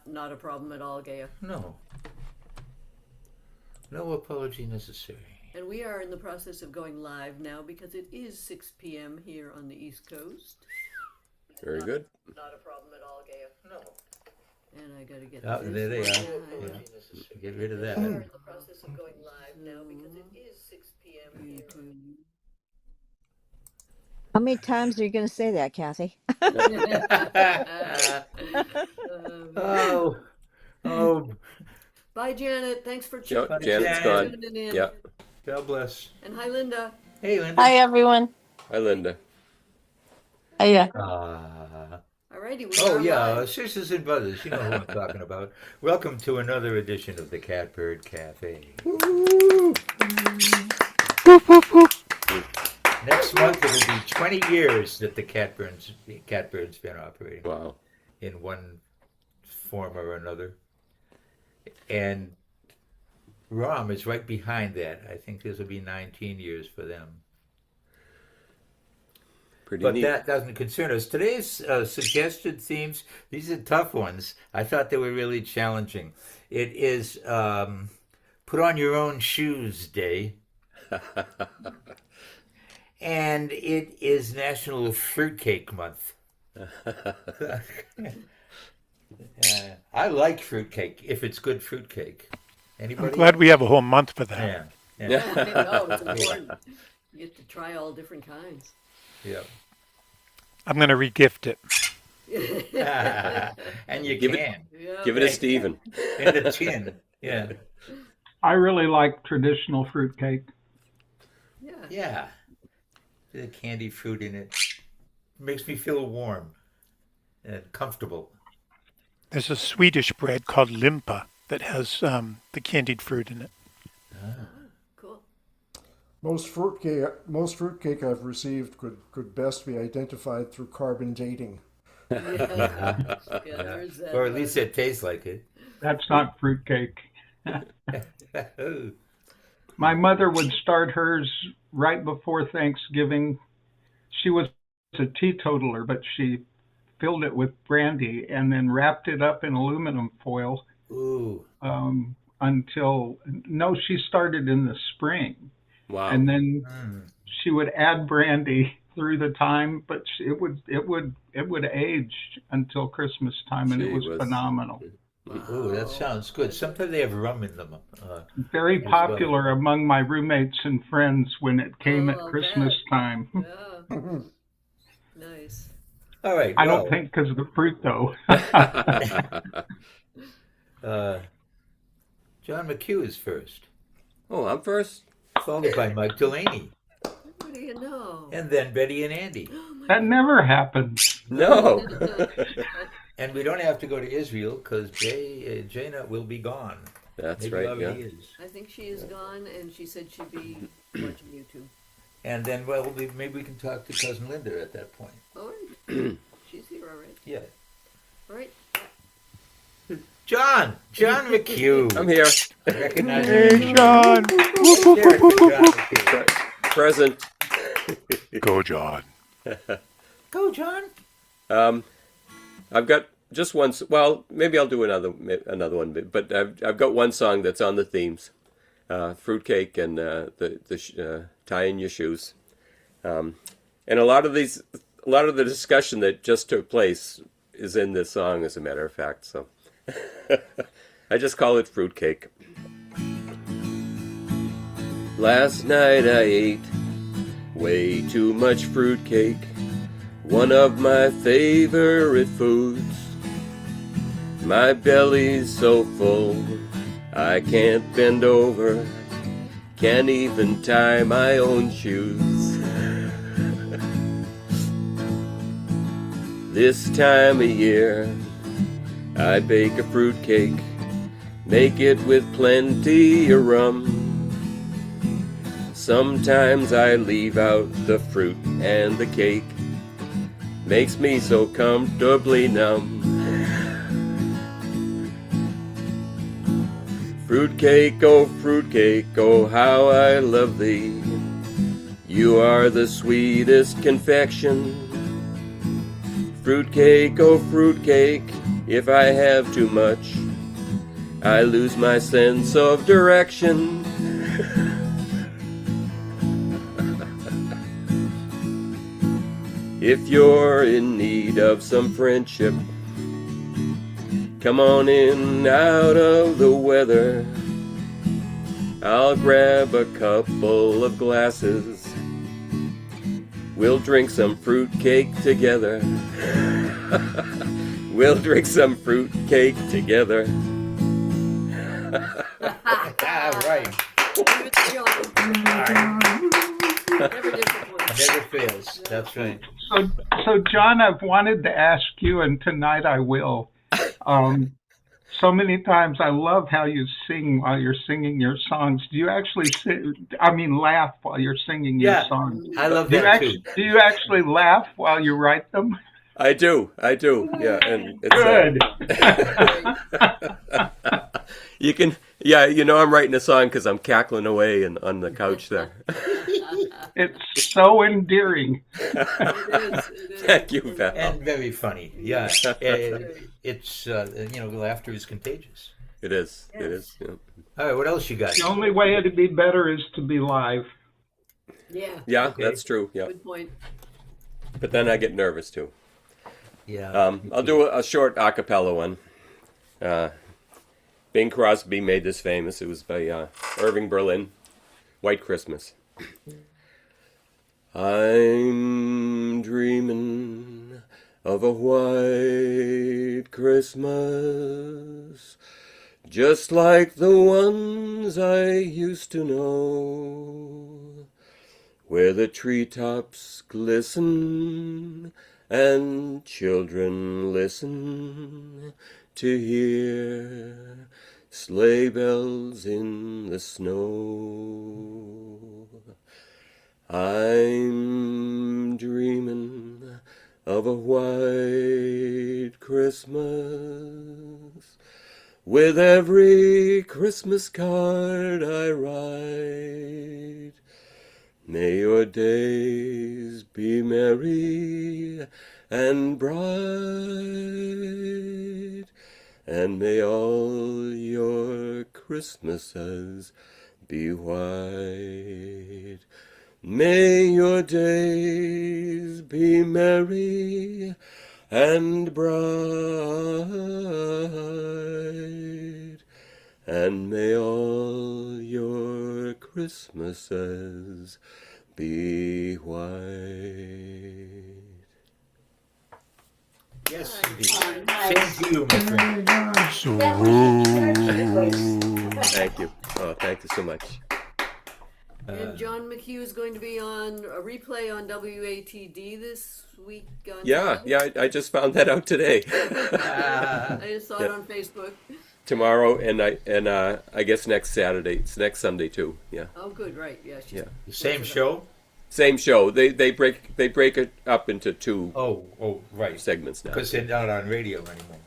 not a problem at all, Gaia. No. No apology necessary. And we are in the process of going live now because it is 6 p.m. here on the East Coast. Very good. Not a problem at all, Gaia. No. And I gotta get Oh, this there they one are. down. Yeah. Get rid of that. We are in the process of going live now because it is 6 p.m. here. How many times are you going to say that, Kathy? Oh. Bye, Janet. Thanks for Janet's Janet. gone. tuning in. Yeah. God bless. And hi, Linda. Hey, Linda. Hi, everyone. Hi, Linda. Hiya. Alrighty. Oh, are yeah, live. sisters and brothers, you know who I'm talking about. Welcome to another edition of the Catbird Café. Next month it'll be 20 years that the Catbird's been operating. Wow. In one form or another. And ROM is right behind that. I think this will be 19 years for them. Pretty But neat. that doesn't concern us. Today's suggested themes, these are tough ones. I thought they were really challenging. It is Put On Your Own Shoes Day. And it is National Fruitcake Month. I like fruitcake, if it's good fruitcake. Anybody? I'm glad we have a whole month for that. Yeah. I know, it's important. You get to try all different kinds. Yeah. I'm going to regift it. And you Give it- can. Yeah. Give it to Stephen. In the chin. Yeah. I really like traditional fruitcake. Yeah. Yeah. The candy fruit in it makes me feel warm and comfortable. There's a Swedish bread called limpa that has the candied fruit in it. Cool. Most fruitcake I've received could best be identified through carbon dating. Yeah, there's that. Or at least it tastes like it. That's not fruitcake. My mother would start hers right before Thanksgiving. She was a teetotaler, but she filled it with brandy and then wrapped it up in aluminum foil Ooh. she started in the spring. Wow. And then she would add brandy through the time, but it would age until Christmas time, and it was Gee whiz. phenomenal. Ooh, that sounds good. Sometimes they have rum in them. Very popular among my roommates and friends when it came at Oh, Christmas time. Yeah. Nice. All right. I don't think because of the fruit, though. John McHugh is first, Oh, I'm first? followed by Mike Delaney, What do you know? and then Betty and Andy. That never happens. No. And we don't have to go to Israel because Jaina will be gone. That's Maybe right, already yeah. is. I think she is gone, and she said she'd be watching YouTube. And then, maybe we can talk to Cousin Linda at that point. All right. She's here, all right. Yeah. All right. John McHugh. I'm here. Recognize Hey, John! Present. Go, John. Go, John. I've got just one. Well, maybe I'll do another one. But I've got one song that's on the themes, fruitcake and the tying your shoes, and a lot of the discussion that just took place is in this song, as a matter of fact. So I just call it fruitcake. Last night I ate way too much fruitcake. One of my favorite foods. My belly's so full, I can't bend over, can't even tie my own shoes. This time of year, I bake a fruitcake, make it with plenty of rum. Sometimes I leave out the fruit and the cake, makes me so comfortably numb. Fruitcake, oh how I love thee. You are the sweetest confection. Fruitcake, oh fruitcake, If I have too much, I lose my sense of direction. If you're in need of some friendship, come on in out of the weather. I'll grab a couple of glasses. We'll drink some fruitcake together. We'll drink some fruitcake together. Right. Give it to John. Never disappoints. Never fails. That's right. So John, I've wanted to ask you, and tonight I will. So many times I love how you sing while you're singing your songs. Do you actually laugh while you're singing your songs? I love that too. Do you actually laugh while you write them? I do. Yeah, and it's Good. you can. Yeah, you know I'm writing a song because I'm cackling away on the couch there. It's so endearing. It is. Thank you, Val. And very funny. Yeah. It's laughter is contagious. It is. Yes. It is. Yeah. All right, what else you got? The only way it'd be better is to be live. Yeah. Yeah, Okay. that's true. Yeah, Good point. but then I get nervous too. Yeah. I'll do a short a cappella one. Bing Crosby made this famous. It was by Irving Berlin. White Christmas. I'm dreaming of a white Christmas, just like the ones I used to know, where the treetops glisten and children listen to hear sleigh bells in the snow. I'm dreaming of a white Christmas, with every Christmas card I write. May your days be merry and bright, and may all your Christmases be white. May your days be merry and bright, and may all your Christmases be white. Yes, indeed. Same to you, my friend. Thank you. Oh, thank you so much. And John McHugh is going to be on a replay on WATD this week. Yeah, I just found that out today. I just saw it on Facebook. Tomorrow and I guess next Saturday. It's next Sunday too. Yeah. Oh, good, right? Yeah. Yeah. The same show? Same show. They break it up into two Oh, right. segments now. Because they're not on radio anymore.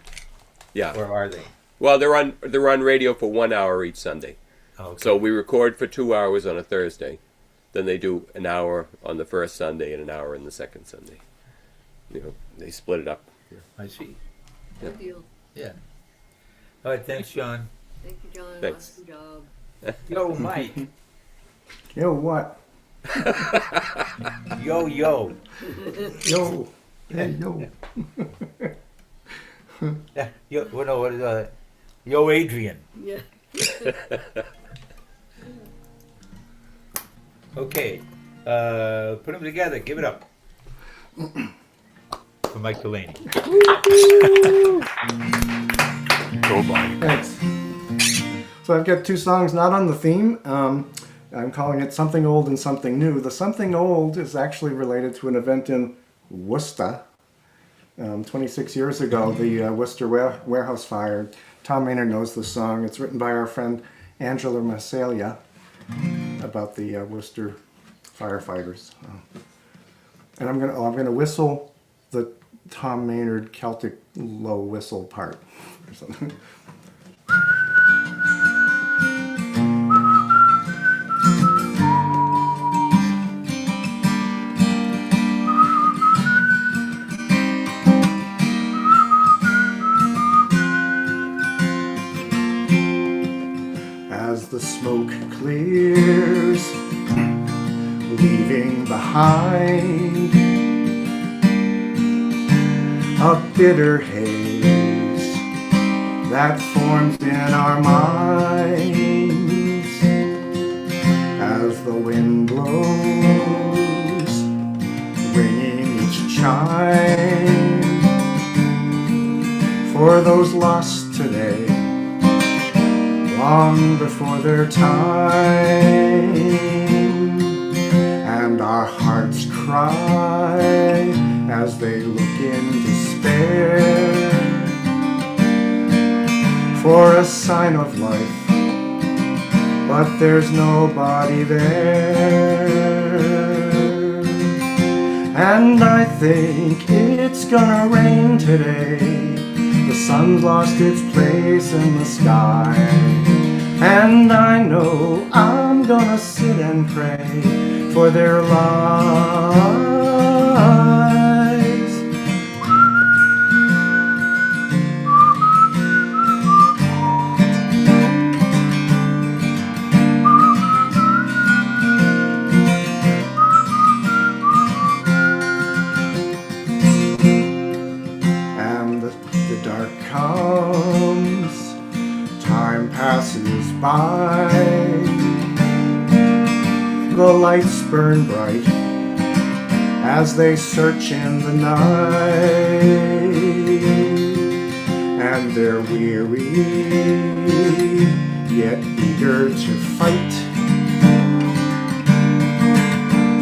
Yeah. Or are they? Well, they're on radio for 1 hour each Sunday. Oh, okay. So we record for 2 hours on a Thursday. Then they do an hour on the first Sunday and an hour on the second Sunday. You know, they split it up. Yeah. I see. Good deal. Yeah. All right, thanks, John. Thank you, John. Thanks. Awesome job. Yo, Mike. Yo, what? Yo. Yo. Hey, yo. Yeah, yo, what is that? Yo, Adrian. Yeah. Okay. Put them together. Give it up. For Mike Delaney. Go, Mike. Thanks. So I've got two songs not on the theme. I'm calling it Something Old and Something New. The Something Old is actually related to an event in Worcester. 26 years ago, the Worcester warehouse fire. Tom Maynard knows the song. It's written by our friend Angela Massalia about the Worcester firefighters. And I'm gonna whistle the Tom Maynard Celtic low whistle part or something. smoke clears, leaving behind a bitter haze that forms in our minds as the wind blows, ringing each chime for those lost today, long before their time, and our hearts cry as they look in despair for a sign of life, but there's nobody there. And I think it's gonna rain today. The sun's lost its place in the sky, and I know I'm gonna sit and pray for their lives. And the dark comes, time passes by, the lights burn bright as they search in the night, and they're weary yet eager to fight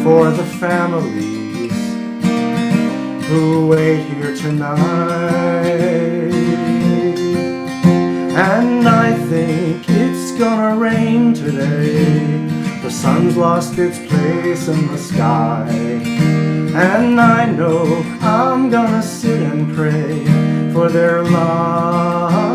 for the families who wait here tonight. And I think it's gonna rain today. The sun's lost its place in the sky, and I know I'm gonna sit and pray for their lives.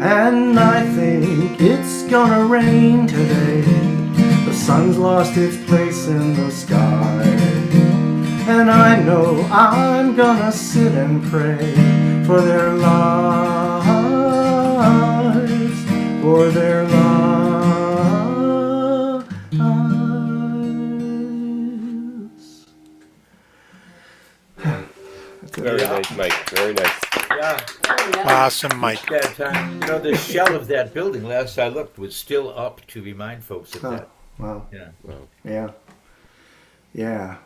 And I think it's gonna rain today. The sun's lost its place in the sky, and I know I'm gonna sit and pray for their lives, for their lives. Very nice, Mike. Very nice. Yeah. Awesome, Mike. That time, the shell of that building, last I looked, was still up to remind folks of Huh. that. Wow. Yeah. Wow. Yeah. Yeah.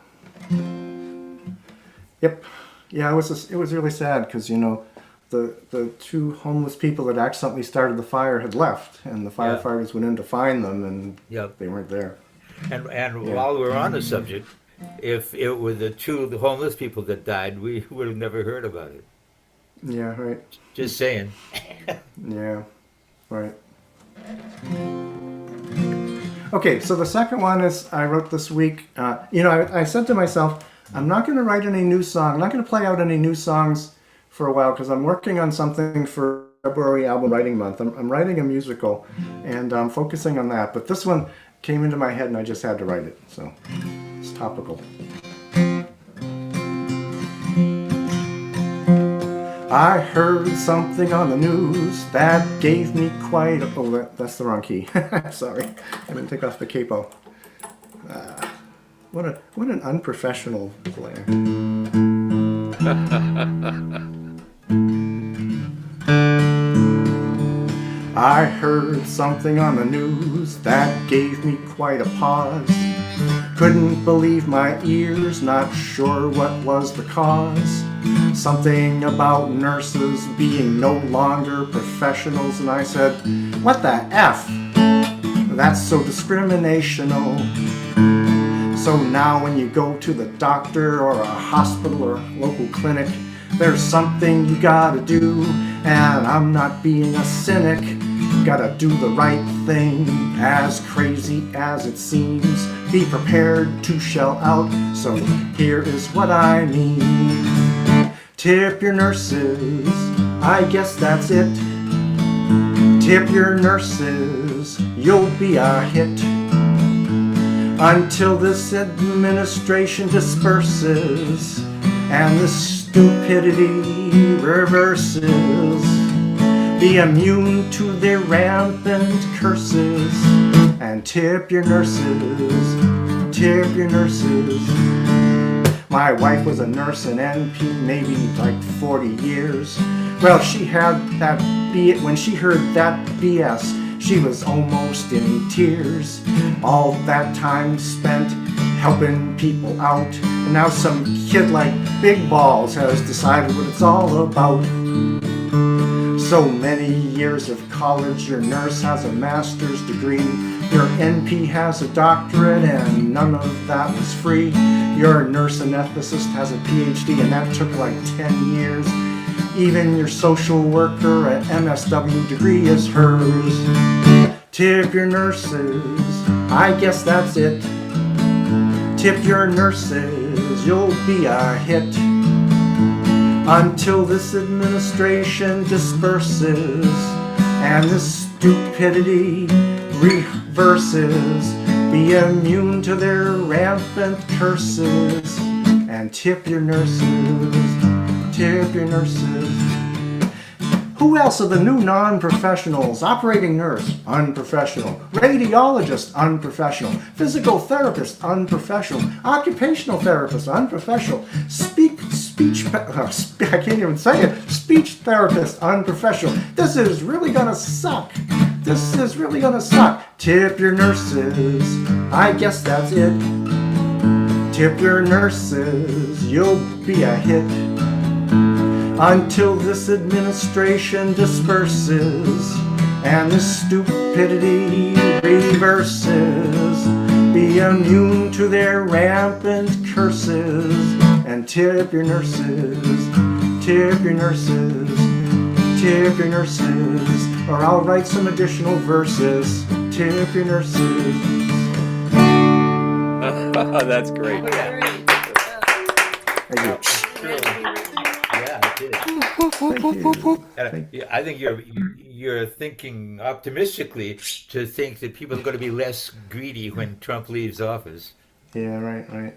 Yep. Yeah, it was really sad because the two homeless people that accidentally started the fire had left, and the firefighters went in to find them, and Yep. they weren't there. And Yeah. while we're on the subject, if it were the homeless people that died, we would have never heard about it. Yeah. Right. Just saying. Yeah. Right. Okay, so the second one is I wrote this week. I said to myself, I'm not going to write any new song. I'm not going to play out any new songs for a while because I'm working on something for February album writing month. I'm writing a musical, and I'm focusing on that. But this one came into my head, and I just had to write it. So it's topical. I heard something on the news that gave me quite a... Oh, that's the wrong key. Sorry. I didn't take off the capo. What an unprofessional player. I heard something on the news that gave me quite a pause. Couldn't believe my ears, not sure what was the cause. Something about nurses being no longer professionals, and I said, what the F? That's so discriminational. So now when you go to the doctor or a hospital or local clinic, there's something you gotta do, and I'm not being a cynic. Gotta do the right thing, as crazy as it seems. Be prepared to shell out, so here is what I mean. Tip your nurses, I guess that's it. Tip your nurses, you'll be a hit until this administration disperses and the stupidity reverses. Be immune to their rampant curses and tip your nurses, tip your nurses. My wife was a nurse in NP maybe like 40 years. Well, she had that when she heard that BS, she was almost in tears. All that time spent helping people out, and now some kid like Big Balls has decided what it's all about. So many years of college, your nurse has a master's degree, your NP has a doctorate, and none of that was free. Your nurse anesthetist has a PhD, and that took like 10 years. Even your social worker at MSW degree is hers. Tip your nurses, I guess that's it. Tip your nurses, you'll be a hit until this administration disperses and the stupidity reverses. Be immune to their rampant curses and tip your nurses, tip your nurses. Who else are the new non-professionals? Operating nurse, unprofessional. Radiologist, unprofessional. Physical therapist, unprofessional. Occupational therapist, unprofessional. I can't even say it. Speech therapist, unprofessional. This is really gonna suck. This is really gonna suck. Tip your nurses, I guess that's it. Tip your nurses, you'll be a hit until this administration disperses and the stupidity reverses. Be immune to their rampant curses and tip your nurses, tip your nurses, tip your nurses, or I'll write some additional verses. Tip your nurses. That's great. Thank you. Yeah, I did. Thank you. I think you're thinking optimistically to think that people are going to be less greedy when Trump leaves office. Yeah, right.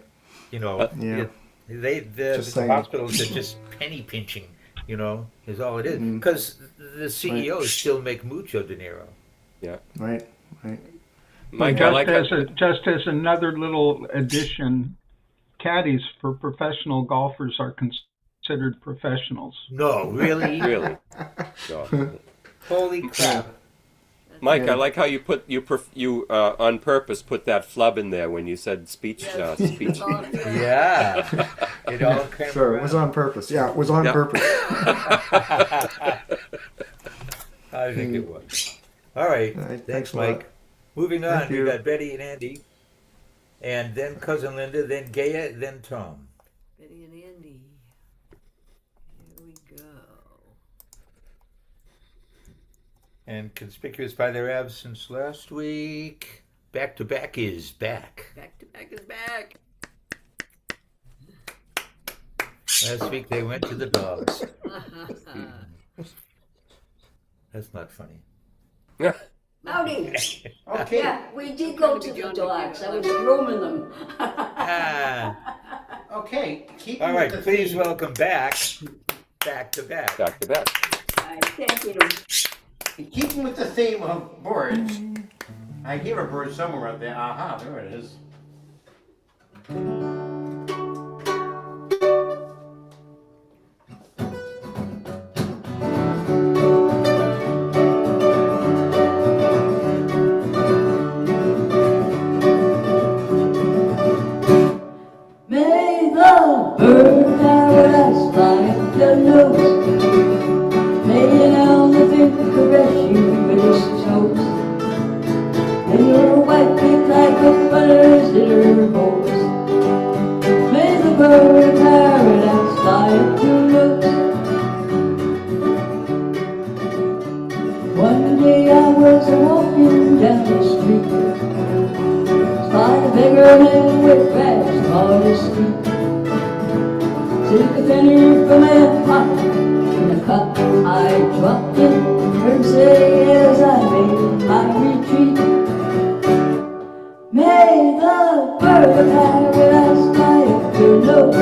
You know, Yeah. the Just saying. hospitals are just penny pinching. You know, is all it is. Because the CEOs still make mucho dinero. Yeah. Right. Mike, I like Just as another little addition, caddies for professional golfers are considered professionals. No, really, really. No. holy crap! Mike, I like how you put you on purpose put that flub in there when you said speech. Speech. Yeah, it all came Sure, it around. was on purpose. Yeah, it was on purpose. I think it was. All right, thanks, a lot. Mike. Moving on, Thank we you. got Betty and Andy, and then cousin Linda, then Gaia, then Tom. Betty and Andy. Here we go. And conspicuous by their absence last week, Back to Back is back. Back to Back is back. Last week they went to the dogs. That's not funny. Howdy. Okay. Yeah, we did go to the dogs. I was grooming them. Okay. All right. Please welcome back to Back. Back to back. Thank you. Keeping with the theme of birds, I hear a bird somewhere out there. Aha, there it is. May the bird paradise fly up your nose. May an elephant caress you with his toes. May your wife be like a butter's bitter rose. May the bird paradise fly up your nose. One day I was walking down the street. Spied a beggar man with rags on his feet. Took a penny from my pocket, and the cup I dropped it. Heard say as of paradise fly up your nose.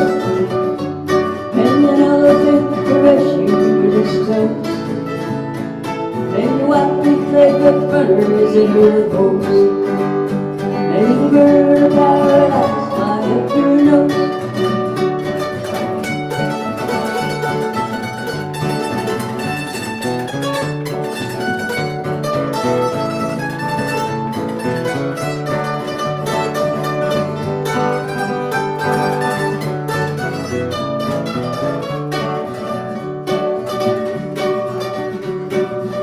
And an elephant caress you with his toes. And you happy play with runners in her hose. And the bird of paradise fly up your nose.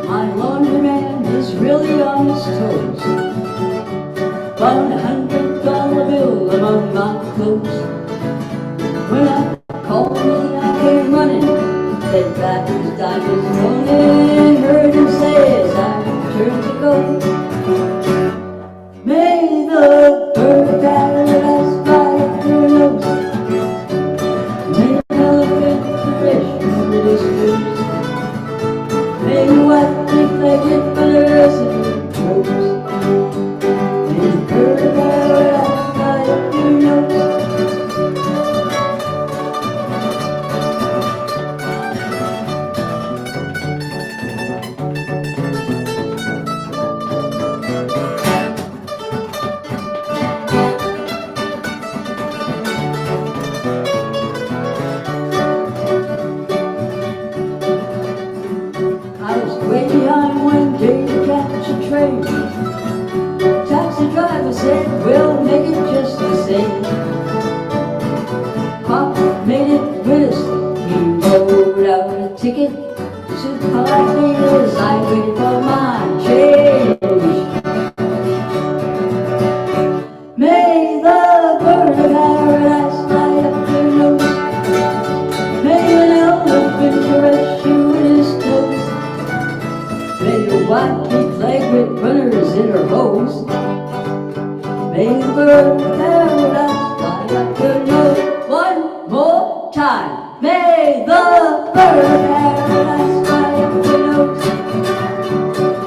My laundryman is really on his toes. Found $100 bill among my clothes. When I called me, I came running. Said that his diamonds rolling. Heard him say as I turned to go. May the bird of paradise fly up your nose. May the elephant caress you with his toes. May the white-legged feathers in your toes. May the bird of paradise fly up your nose. I was way behind one day to catch a train. Taxi driver said, we'll make it just the same. Pop made it with us. He wrote out a ticket to collect me as I waited for my change. May the bird of paradise fly up your nose. May an elephant caress you with his toes. May the white-legged runners in her hose. May the bird of paradise fly up your nose. One more time. May the bird of paradise fly up your nose.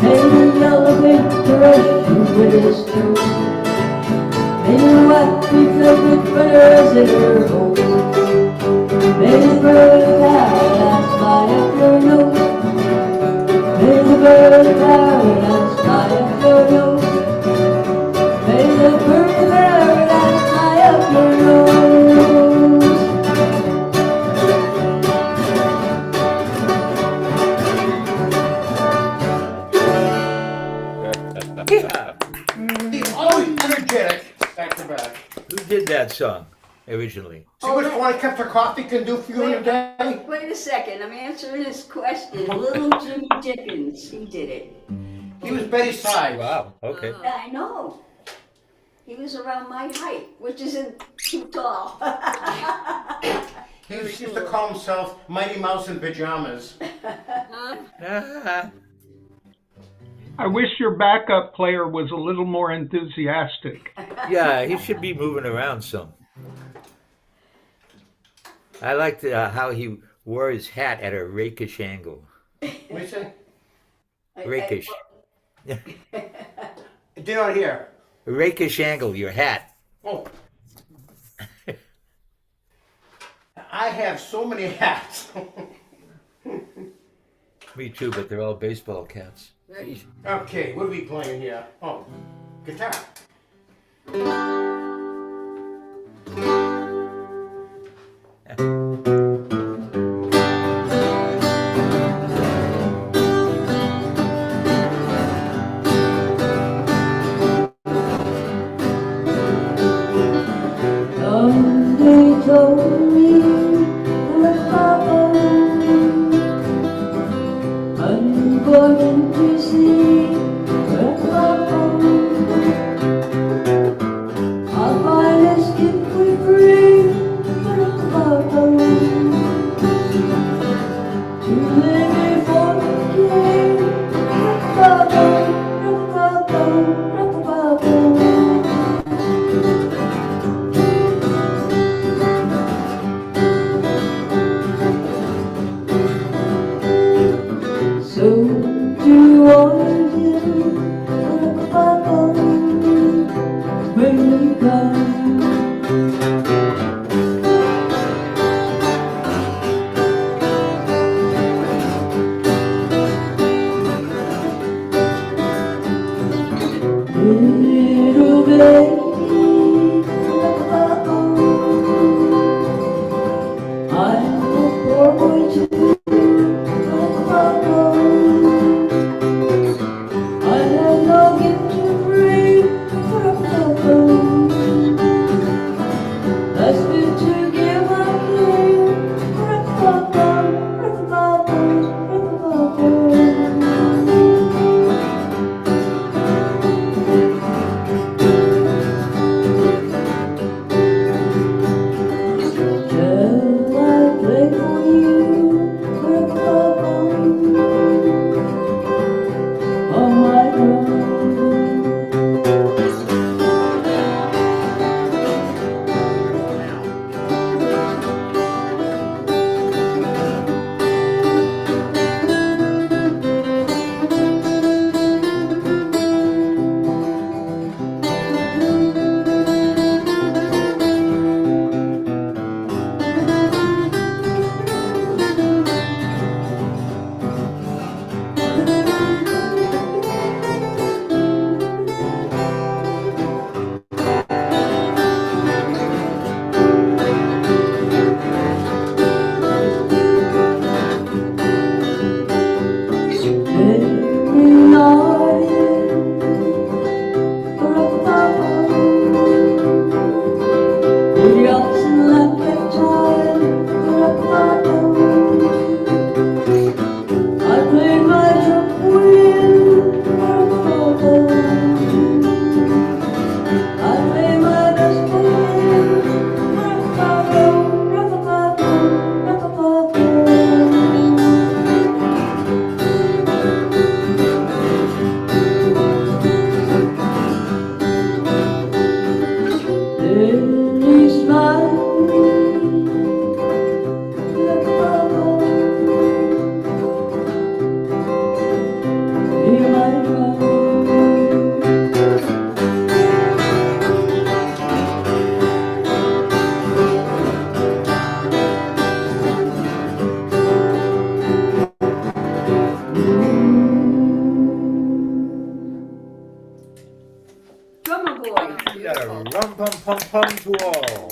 May the elephant caress you with his toes. May the white-legged runners in her hose. May the bird of paradise fly up your nose. May the bird of paradise fly up your nose. May the bird of paradise fly up your nose. He's always energetic. Back to back. Who did that song originally? See what 1 cup of coffee can do for you in a day? Wait a second, I'm answering this question. Little Jimmy Dickens, he did it. He was Betty's size. Wow. Okay. Yeah, I know. He was around my height, which isn't too tall. He used to call himself Mighty Mouse in pajamas. Ah. I wish your backup player was a little more enthusiastic. Yeah, he should be moving around some. I liked how he wore his hat at a rakish angle. What do you say? Rakish. Did not hear. A rakish angle, your hat. Oh. I have so many hats. Me too, but they're all baseball caps. Okay, what are we playing here? Oh, guitar. Somebody told me that I'm going to see I'll find this gift we bring to live before the king. So do you want to when we come? Pum pum to all.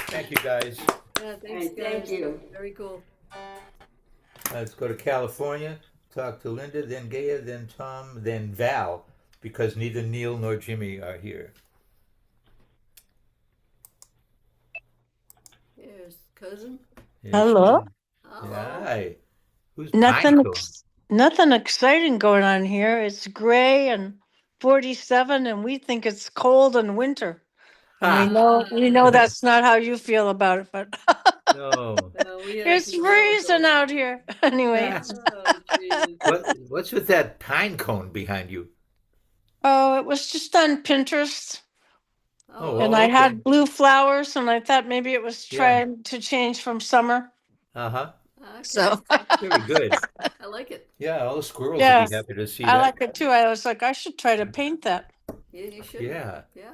Thank you, guys. Yeah, thanks, And guys. thank you. Very cool. Let's go to California, talk to Linda, then Gaia, then Tom, then Val, because neither Neil nor Jimmy are here. Here's cousin. Yes, Hello. Hello. hi. Who's Nothing, Pinecone? nothing exciting going on here. It's gray and 47, and we think it's cold and winter. And we know that's not how you feel about it, but No. No, we it's actually know it's freezing over. out here. Anyway, Oh, geez. What's with that pine cone behind you? oh, it was just on Pinterest, Oh, and well, I okay. had blue flowers, and I thought maybe it was Yeah. trying to change from summer. Uh-huh. Okay. So Very good. I like it. Yeah, all the squirrels yeah, will be happy to see I that. like it too. I was like, I should try to paint that. Yeah, you should. Yeah, Yeah.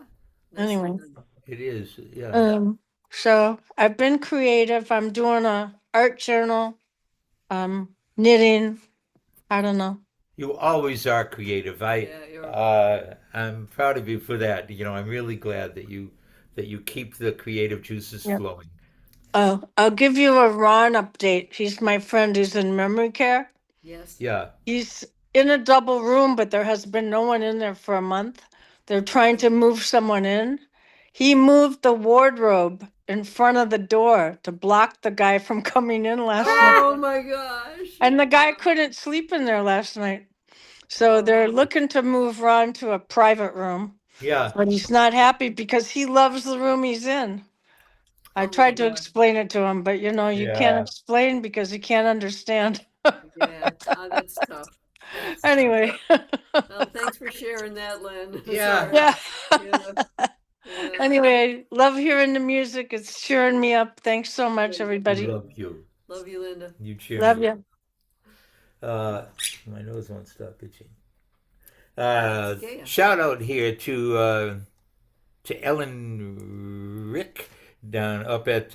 Anyway. Nicely done. it is. Yeah. So I've been creative. I'm doing a art journal, knitting. I don't know. You always are creative. I'm proud of you for that. You know, I'm really glad that you keep the creative juices Yeah. flowing. I'll give you a Ron update. He's my friend who's in memory care. Yes. Yeah. He's in a double room, but there has been no one in there for a month. They're trying to move someone in. He moved the wardrobe in front of the door to block the guy from coming in last night. Oh my gosh. And the guy couldn't sleep in there last night. So they're looking to move Ron to a private room. Yeah. But he's not happy because he loves the room he's in. I Oh, tried to boy. explain it to him, but you know, you can't Yeah. explain because you can't understand. Yeah. That's tough. That's tough. Anyway. Well, thanks for sharing that, Lynn. Yeah. Sorry. Yeah. Yeah. Anyway, love hearing the music. It's cheering me up. Thanks so much, everybody. Love you. Love you, Linda. You cheer Love me up. you. My nose won't stop itching. Gaia. Shout out here to Ellen Rick down up at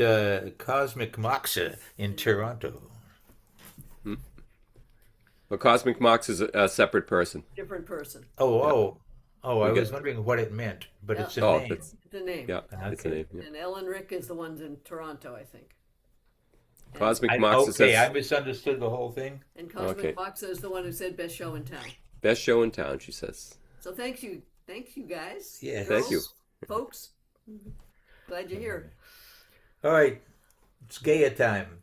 Cosmic Moxa in Toronto. Well, Cosmic Mox is a separate person. Different person. Oh, I We was get- wondering what it meant, but Yeah. it's a Oh, name. that's, The name. yeah, it's a Okay. name. Yeah. And Ellen Rick is the ones in Toronto, I think. Cosmic Mox is Okay, I misunderstood the whole thing. And Cosmic Okay. Moxa is the one who said best show in town. best show in town, she says. So thank you guys. Yeah. Thank you. girls, folks. Glad you're here. All right, it's Gaia time.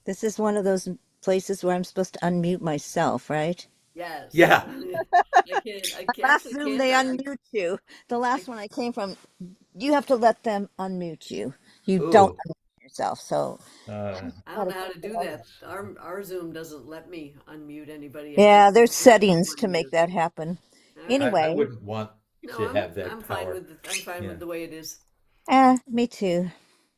This is one of those places where I'm supposed to unmute myself, right? Yes. Yeah. I Last actually Zoom can't. they unmute you. The last one I came from, you have to let them unmute you. You don't Ooh. unmute yourself. So Uh, I don't know how to do that. Our Zoom doesn't let me unmute anybody. yeah, there's settings to make that happen. I Anyway, wouldn't want No, to have that I'm power. fine with I'm fine Yeah. with the way it is. me too.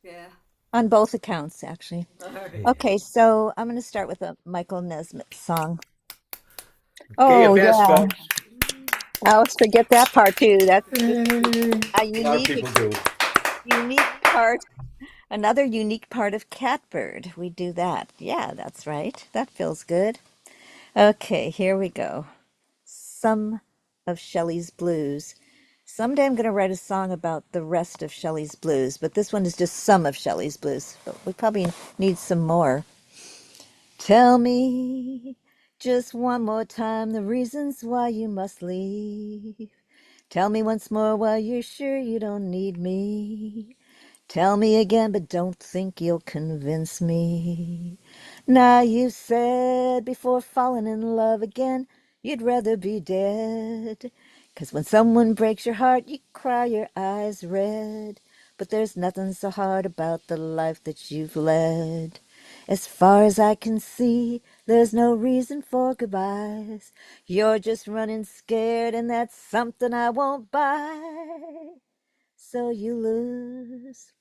Yeah. On both accounts, actually. All right. Okay, so I'm going to start with a Michael Nesmith song. Gaia Oh, best, yeah. folks. I always forget that part too. That's a A lot of unique, people do. unique part. Another unique part of Catbird. We do that. Yeah, that's right. That feels good. Okay, here we go. Some of Shelley's Blues. Someday I'm going to write a song about the rest of Shelley's Blues, but this one is just some of Shelley's Blues. But we probably need some more. Tell me just one more time the reasons why you must leave. Tell me once more why you're sure you don't need me. Tell me again, but don't think you'll convince me. Now you said before falling in love again, you'd rather be dead. 'Cause when someone breaks your heart, you cry your eyes red. But there's nothing so hard about the life that you've led. As far as I can see, there's no reason for goodbyes. You're just running scared, and that's something I won't buy. So you lose.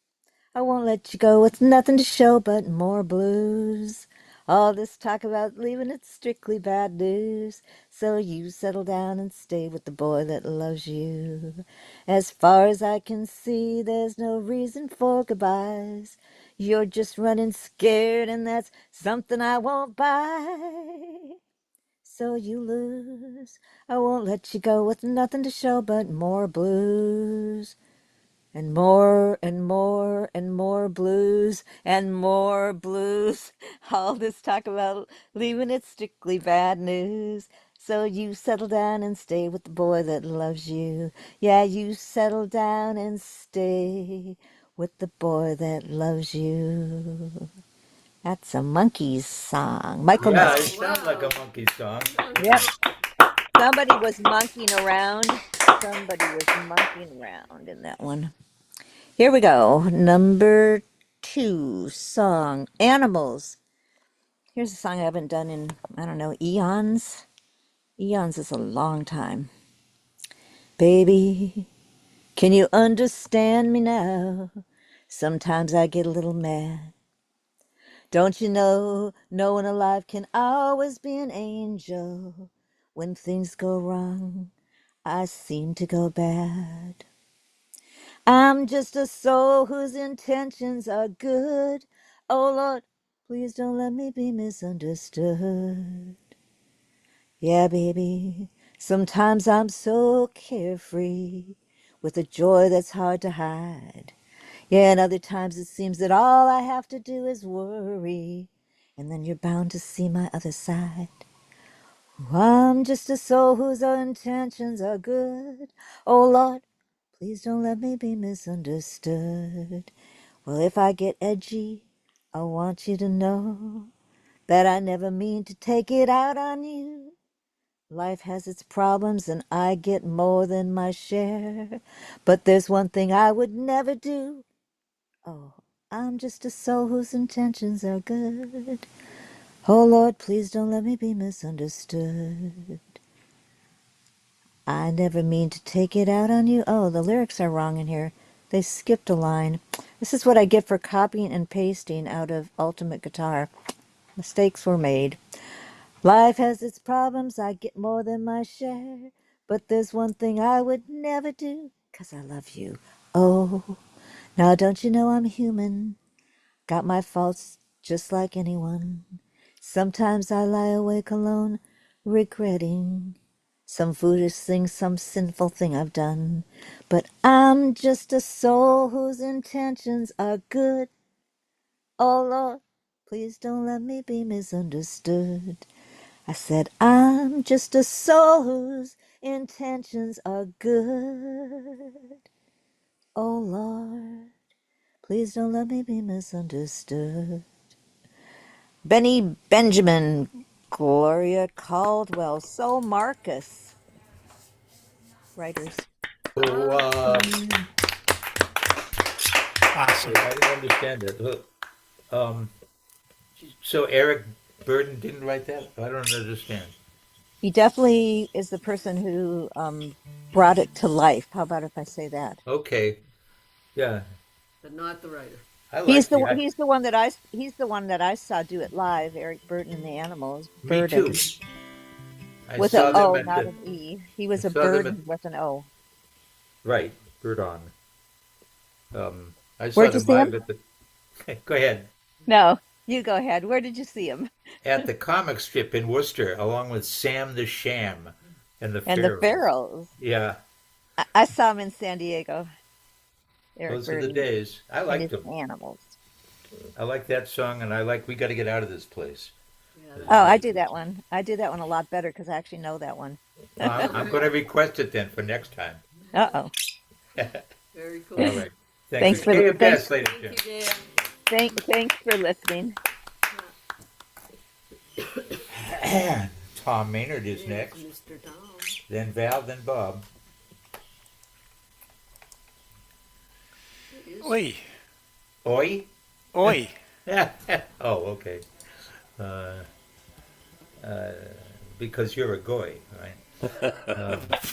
I won't let you go with nothing to show but more blues. All this talk about leaving, it's strictly bad news. So you settle down and stay with the boy that loves you. As far as I can see, there's no reason for goodbyes. You're just running scared, and that's something I won't buy. so you lose. I won't let you go with nothing to show but more blues. And more and more and more blues and more blues. All this talk about leaving it strictly bad news. So you settle down and stay with the boy that loves you. Yeah, you settle down and stay with the boy that loves you. That's a Monkees song. Michael Yeah, knows. it sounds like a monkey song. Yep. Somebody was monkeying around. Somebody was monkeying around in that one. Here we go. Number 2 song, Animals. Here's a song I haven't done in, I don't know, eons. Eons is a long time. Baby, can you understand me now? Sometimes I get a little mad. Don't you know, no one alive can always be an angel. When things go wrong, I seem to go bad. I'm just a soul whose intentions are good. Oh Lord, please don't let me be misunderstood. Yeah, baby, sometimes I'm so carefree with a joy that's hard to hide. Yeah, and other times it seems that all I have to do is worry. And then you're bound to see my other side. I'm just a soul whose intentions are good. Oh Lord, please don't let me be misunderstood. Well, if I get edgy, I want you to know that I never mean to take it out on you. Life has its problems and I get more than my share. But there's one thing I would never do. Oh, I'm just a soul whose intentions are good. Oh Lord, please don't let me be misunderstood. I never mean to take it out on you. Oh, the lyrics are wrong in here. They skipped a line. This is what I get for copying and pasting out of Ultimate Guitar. Mistakes were made. Life has its problems, I get more than my share. But there's one thing I would never do, 'cause I love you. Oh, now don't you know I'm human? Got my faults just like anyone. Sometimes I lie awake alone, regretting some foolish thing, some sinful thing I've done. But I'm just a soul whose intentions are good. Oh Lord, please don't let me be misunderstood. I said, I'm just a soul whose intentions are good. Oh Lord, please don't let me be misunderstood. Benny Benjamin, Gloria Caldwell, So Marcus, writers. So, Awesome. I didn't understand it. So Eric Burden didn't write that? I don't understand. He definitely is the person who brought it to life. How about if I say that? Okay, yeah, but not the writer. I like the. He's the one that I saw do it live. Eric Burden and the Animals. Me too. Burden I with a saw them O, at not the. an E. He I was a saw them at burden with an O. right, Bird on. I saw Where'd you them see him? live at the. Go ahead. No, you go ahead. Where did you see him? At the comic strip in Worcester, along with Sam the Sham and the And the Pharaohs. Pharaohs. Yeah, I saw him in San Diego. Eric those are the Burden days. I and liked his them. Animals. I like that song, and I like "We Got to Get Out of This Place." Yeah, It's Oh, that's I another do good that song. one. I do that one a lot better because I actually know that one. I'm going to request it then for next time. Uh-oh. very cool. All right. Thank you. Thanks for KFS, ladies and Thank you, thanks for listening. gentlemen. Tom Maynard is Dan. next, Mr. Tom. then Val, then Bob. It is Oi. Oi? Oi. Oh, okay. Uh, uh, because you're a goy, right?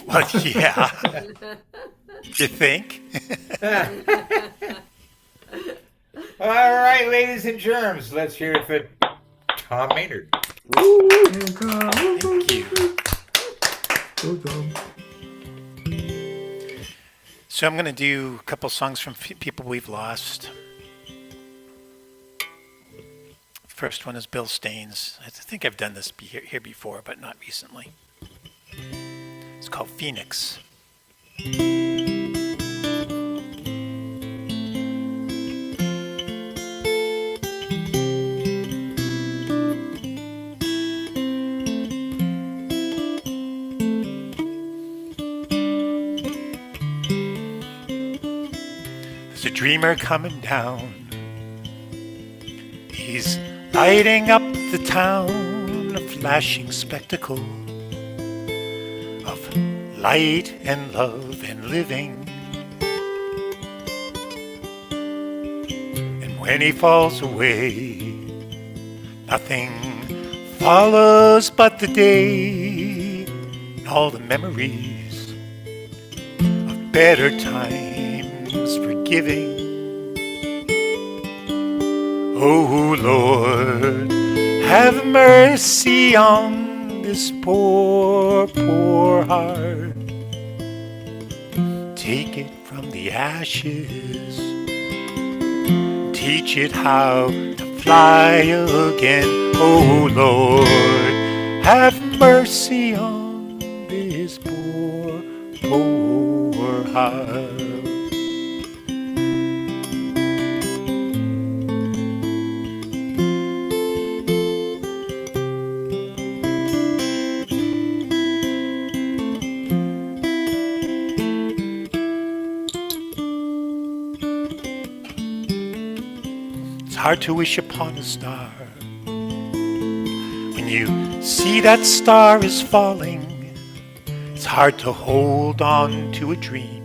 Well, yeah. You think? All right, ladies and germs, let's hear it for Tom Maynard. Thank you. So I'm going to do a couple songs from people we've lost. First one is Bill Staines. I think I've done this here before, but not recently. It's called Phoenix. There's a dreamer coming down. He's lighting up the town, a flashing spectacle of light and love and living. And when he falls away, nothing follows but the day and all the memories of better times forgiving. Oh Lord, have mercy on this poor, poor heart. Take it from the ashes, teach it how to fly again. Oh Lord, have mercy on this poor, poor heart. Hard to wish upon a star. When you see that star is falling, it's hard to hold on to a dream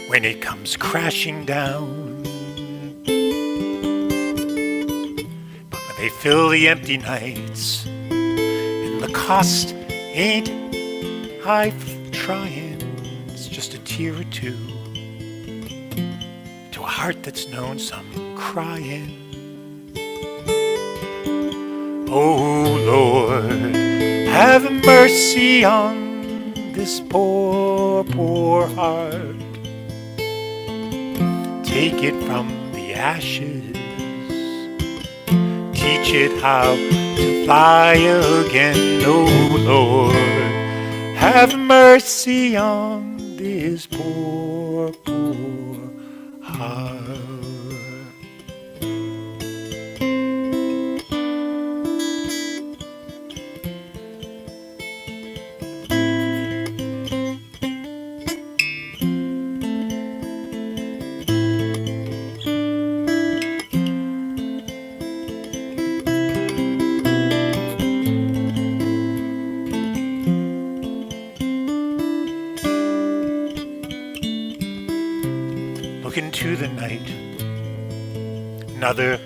when it comes crashing down. But when they fill the empty nights and the cost ain't high trying, it's just a tear or two to a heart that's known some crying. Oh Lord, have mercy on this poor, poor heart. Take it from the ashes, teach it how to fly again. Oh Lord, have mercy on this poor, poor heart. Look into the night. Another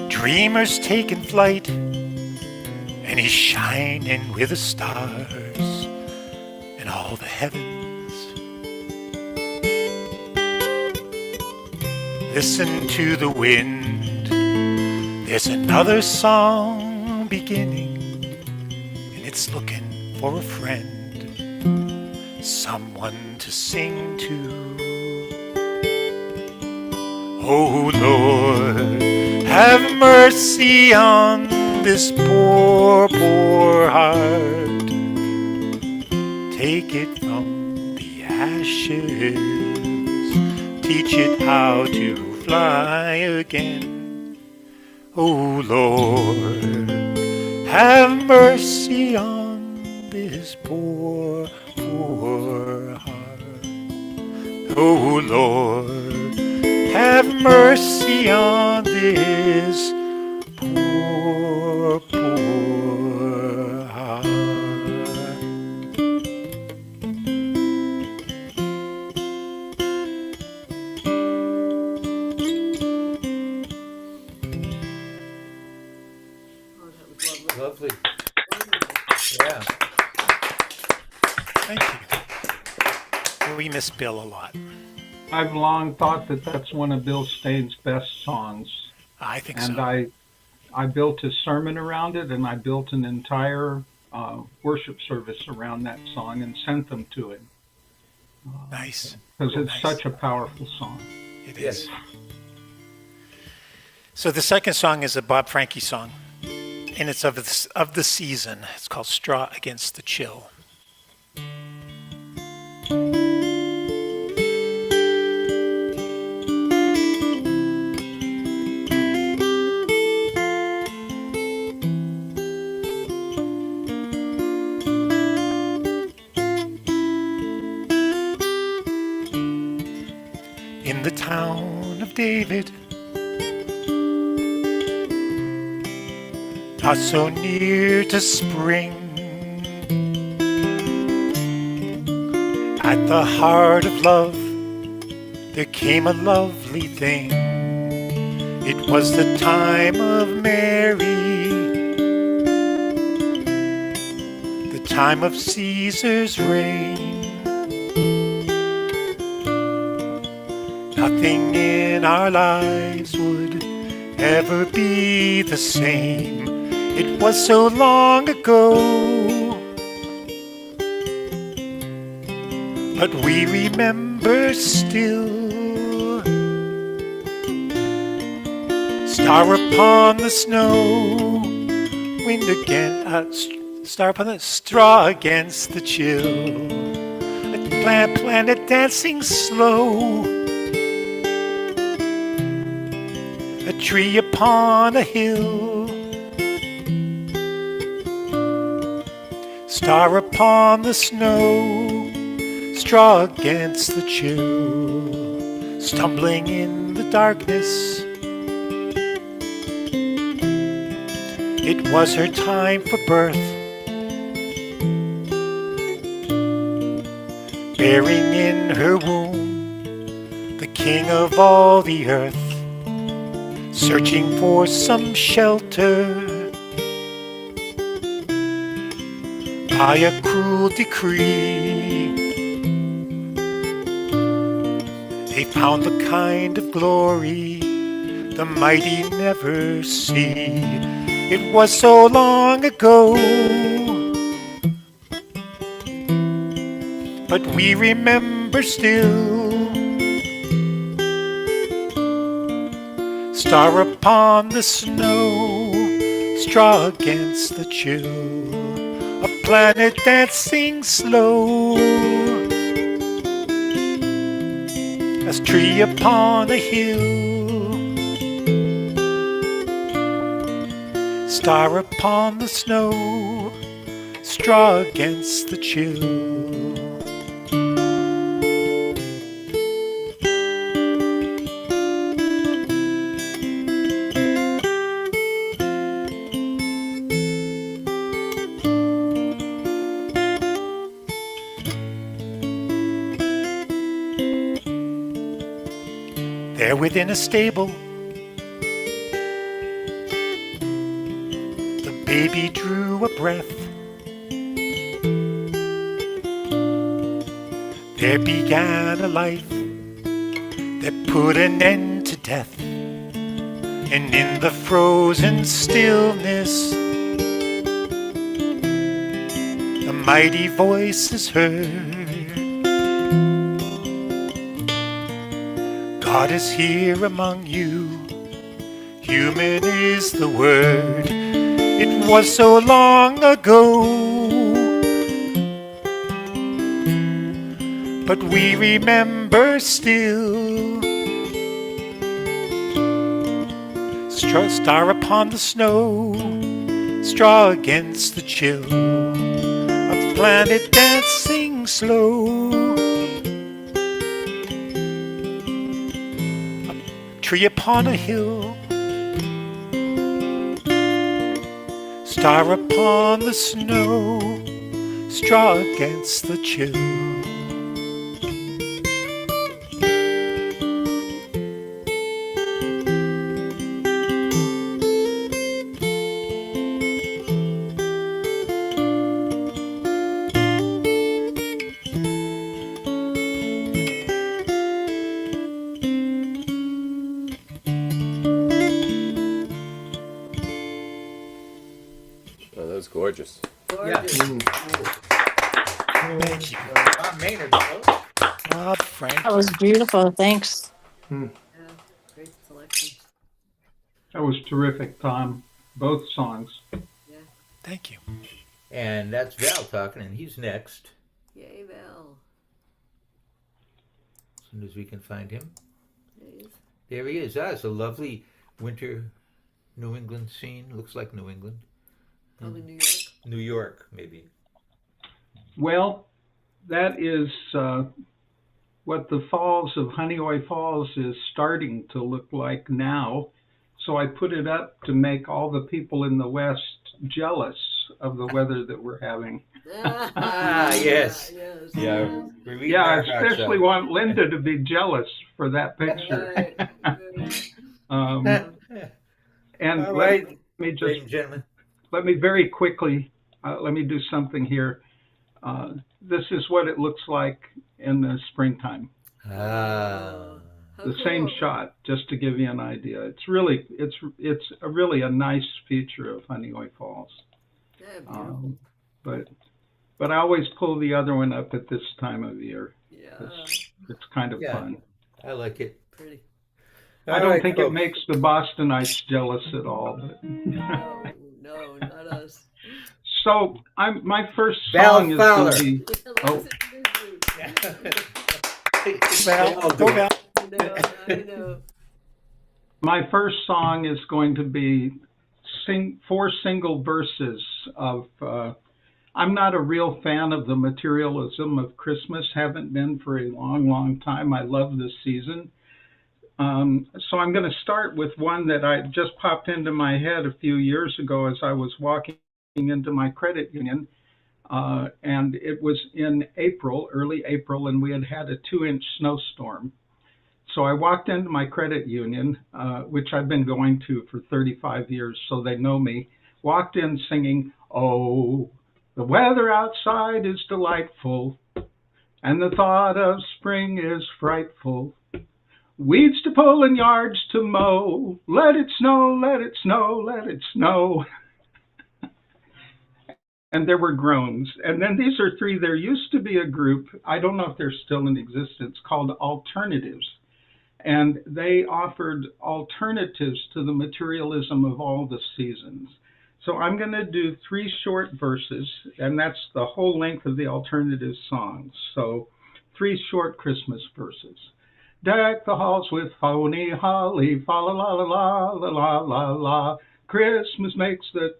dreamer's taken flight, and he's shining with the stars and all the heavens. Listen to the wind. There's another song beginning, and it's looking for a friend, someone to sing to. Oh Lord, have mercy on this poor, poor heart. Take it from the ashes, teach it how to fly again. Oh Lord, have mercy on this poor, poor heart. Oh Lord, have mercy on this poor, poor heart. Oh, that was Lovely. lovely. Yeah. Thank you. We miss Bill a lot. I've long thought that that's one of Bill Staines' best songs. I think And so. I built a sermon around it, and I built an entire worship service around that song and sent them to him. Nice. Because it's Nice. such a powerful song. It Yes. is. So the second song is a Bob Franke song, and it's of the season. It's called Straw Against the Chill. In the town of David, not so near to spring, at the heart of love there came a lovely thing. It was the time of Mary, the time of Caesar's reign. Nothing in our lives would ever be the same. It was so long ago, but we remember still. Star upon the snow, wind star upon the straw against the chill. A planet dancing slow, a tree upon a hill, star upon the snow, straw against the chill, stumbling in the darkness. It was her time for birth, bearing in her womb the king of all the earth, searching for some shelter by a cruel decree. They found the kind of glory the mighty never see. It was so long ago, but we remember still. Star upon the snow, straw against the chill, a planet dancing slow, a tree upon a hill, star upon the snow, straw against the chill. There within a stable, the baby drew a breath. There began a life that put an end to death. And in the frozen stillness, the mighty voice is heard. God is here among you, human is the word. It was so long ago, but we remember still. Star upon the snow, straw against the chill, a planet dancing slow, tree upon a hill, star upon the snow, straw against the chill. Oh, that was gorgeous. Gorgeous. Thank you. Bob Franke. That was beautiful. Thanks. Yeah, great selection. That was terrific, Tom. Both songs. Yeah. Thank you. And that's Val talking, and he's next. Yay, Val. As soon as we can find him. There he is. There he is. Ah, it's a lovely winter New England scene. Looks like New England. Probably New York. New York, maybe. Well, that is what the falls of Honeoye Falls is starting to look like now. So I put it up to make all the people in the West jealous of the weather that we're having. Ah, yes. Yes. Yeah. We're reading Yeah, I our hearts especially out. want Linda to be jealous for that picture. Right. And All let right, me ladies just and gentlemen. let me very quickly let me do something here. This is what it looks like in the springtime. Ah. How The same cool. shot, just to give you an idea. It's really a nice feature of Honeoye Falls. Yeah, beautiful. But I always pull the other one up at this time of year. Yeah. It's kind of Yeah. fun. I like it. Pretty. I All don't right, think it folks. makes the Bostonites jealous at all. But No, not us. so my first Val song is Fowler. going to be Lots of interviews. Val, go Val. I know. my first song is going to be four single verses of. I'm not a real fan of the materialism of Christmas. Haven't been for a long, long time. I love this season. So I'm going to start with one that I just popped into my head a few years ago as I was walking into my credit union. And it was in April, early April, and we had had a 2-inch snowstorm. So I walked into my credit union, which I've been going to for 35 years, so they know me. Walked in singing, "Oh, the weather outside is delightful, and the thought of spring is frightful. Weeds to pull and yards to mow. Let it snow, let it snow, let it snow." And there were groans. And then these are three. There used to be a group, I don't know if they're still in existence, called Alternatives. And they offered alternatives to the materialism of all the seasons. So I'm going to do 3 short verses, and that's the whole length of the alternative songs. So 3 short Christmas verses. Deck the halls with phony holly, fa la la la la la la la. Christmas makes the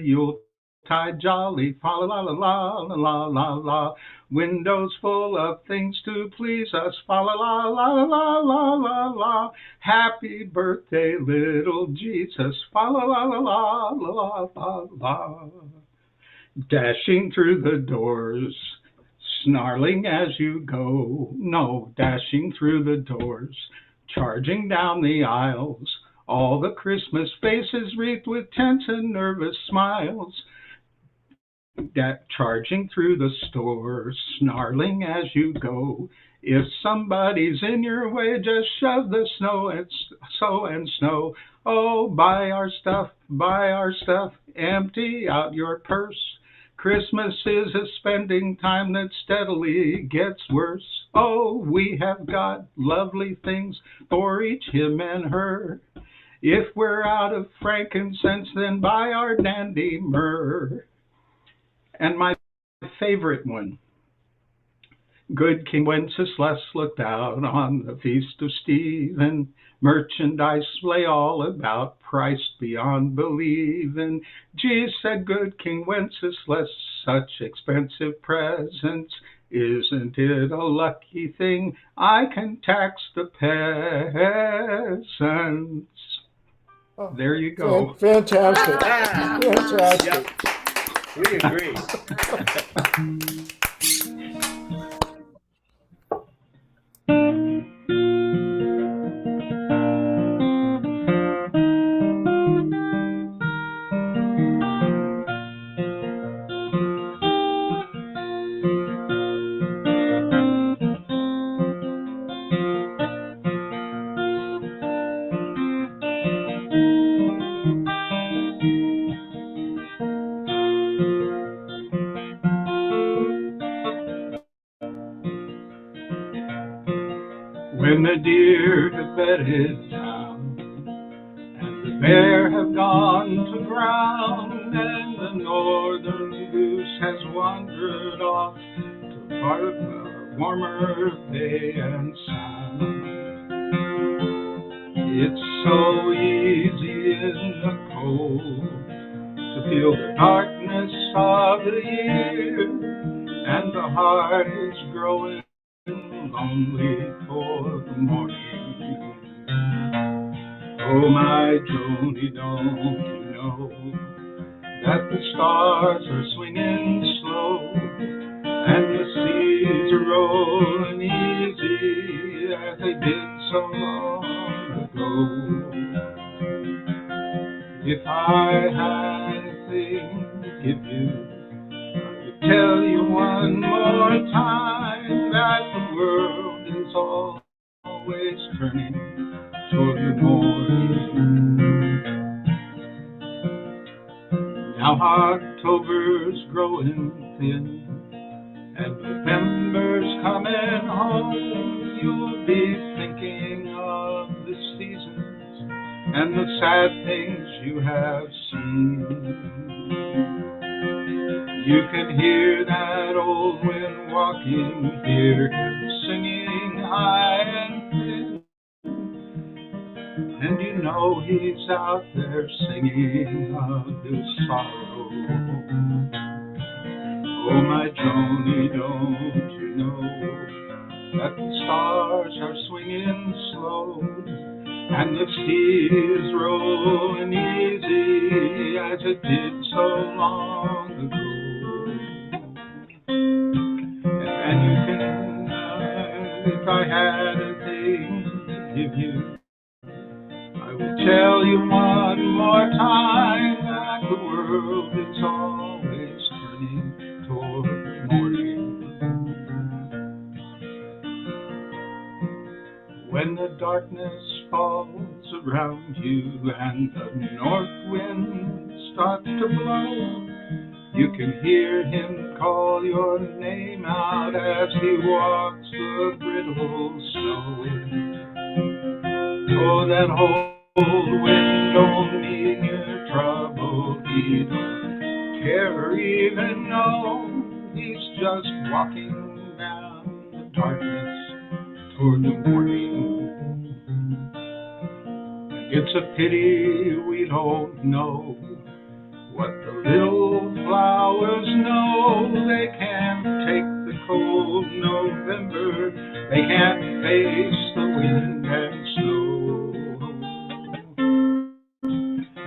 Yuletide jolly, fa la la la la la la la. Windows full of things to please us, fa la la la la la la la. Happy birthday, little Jesus, fa la la la la la la la. Dashing through the doors, snarling as you go. No, dashing through the doors, charging down the aisles. All the Christmas faces wreathed with tense and nervous smiles. Charging through the store, snarling as you go. If somebody's in your way, just shove the snow and snow. Oh, buy our stuff, empty out your purse. Christmas is a spending time that steadily gets worse. Oh, we have got lovely things for each him and her. If we're out of frankincense, then buy our dandy myrrh. And my favorite one. Good King Wenceslas looked out on the feast of Stephen. Merchandise lay all about, priced beyond believing. Gee, said good King Wenceslas, such expensive presents. Isn't it a lucky thing I can tax the peasants? There you go. Fantastic. Ah, Fantastic. we agree. and the deer have bedded down, and the bear have gone to ground, and the northern goose has wandered off to part of the warmer bay and sound. It's so easy in the cold to feel the darkness of the year, and the heart is growing lonely for the morning. Oh, my Joni, don't you know that the stars are swinging slow, and the seas are rolling easy as they did so long ago? If I had a thing to give you, I would tell you one more time that the world is always turning toward the morning. Now October's growing thin, and November's coming home. You'll be thinking of the seasons and the sad things you have seen. You can hear that old wind walking, hear him singing high and thin, and you know he's out there singing of his sorrow. Oh, my Joni, don't you know that the stars are swinging slow, and the seas rolling easy as it did so long ago? And you can, if I had a thing to give you, I would tell you one more time that the world is always turning toward the morning. When the darkness falls around you and the north wind starts to blow, you can hear him call your name out as he walks the brittle snow. Oh, that old wind don't mean you're troubled. He don't care or even know. He's just walking down the darkness toward the morning. It's a pity we don't know what the little flowers know. They can't take the cold November, they can't face the wind and snow.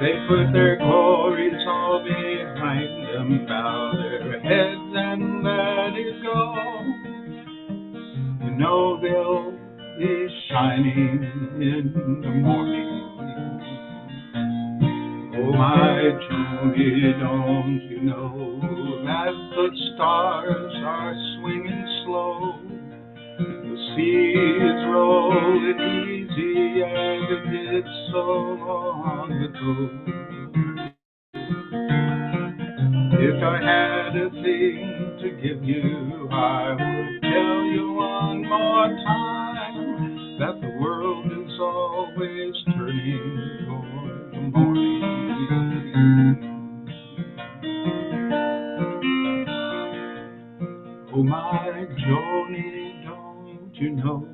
They put their glories all behind them, bow their heads and let it go. You know they'll be shining in the morning. Oh, my Joni, don't you know that the stars are swinging slow, the seas rolling easy as it did so long ago? If I had a thing to give you, I would tell you one more time that the world is always turning toward the morning. Oh, my Joni, don't you know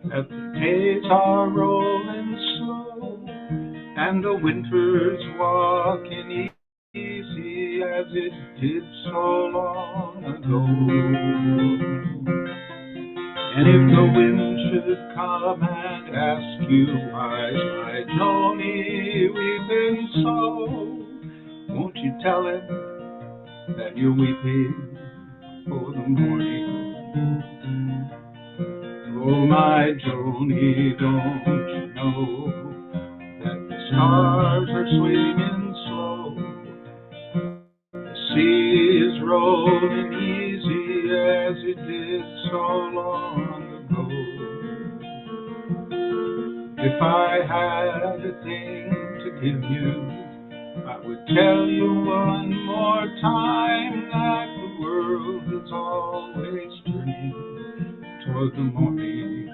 that the days are rolling slow, and the winter's walking easy as it did so long ago? And if the wind should come and ask you why, my Joni, weeping so, won't you tell him that you're weeping for the morning? Oh, my Joni, don't you know that the stars are swinging slow, the sea is rolling easy as it did so long ago? If I had a thing to give you, I would tell you one more time that the world is always turning toward the morning.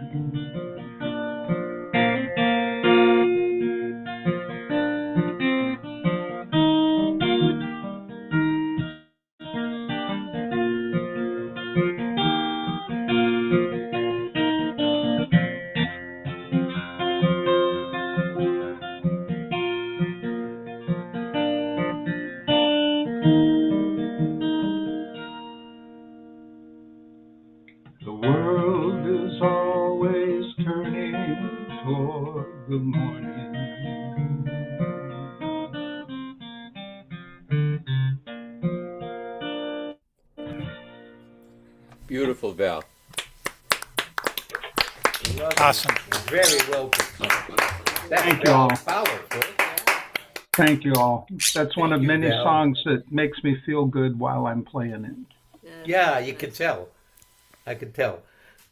for the morning. Beautiful, Val. Awesome. Very well performed. That's Thank you all. powerful. Thank you all. That's one Thank of you, many Val. songs that makes me feel good while I'm playing it. Yeah, you can tell. I can tell.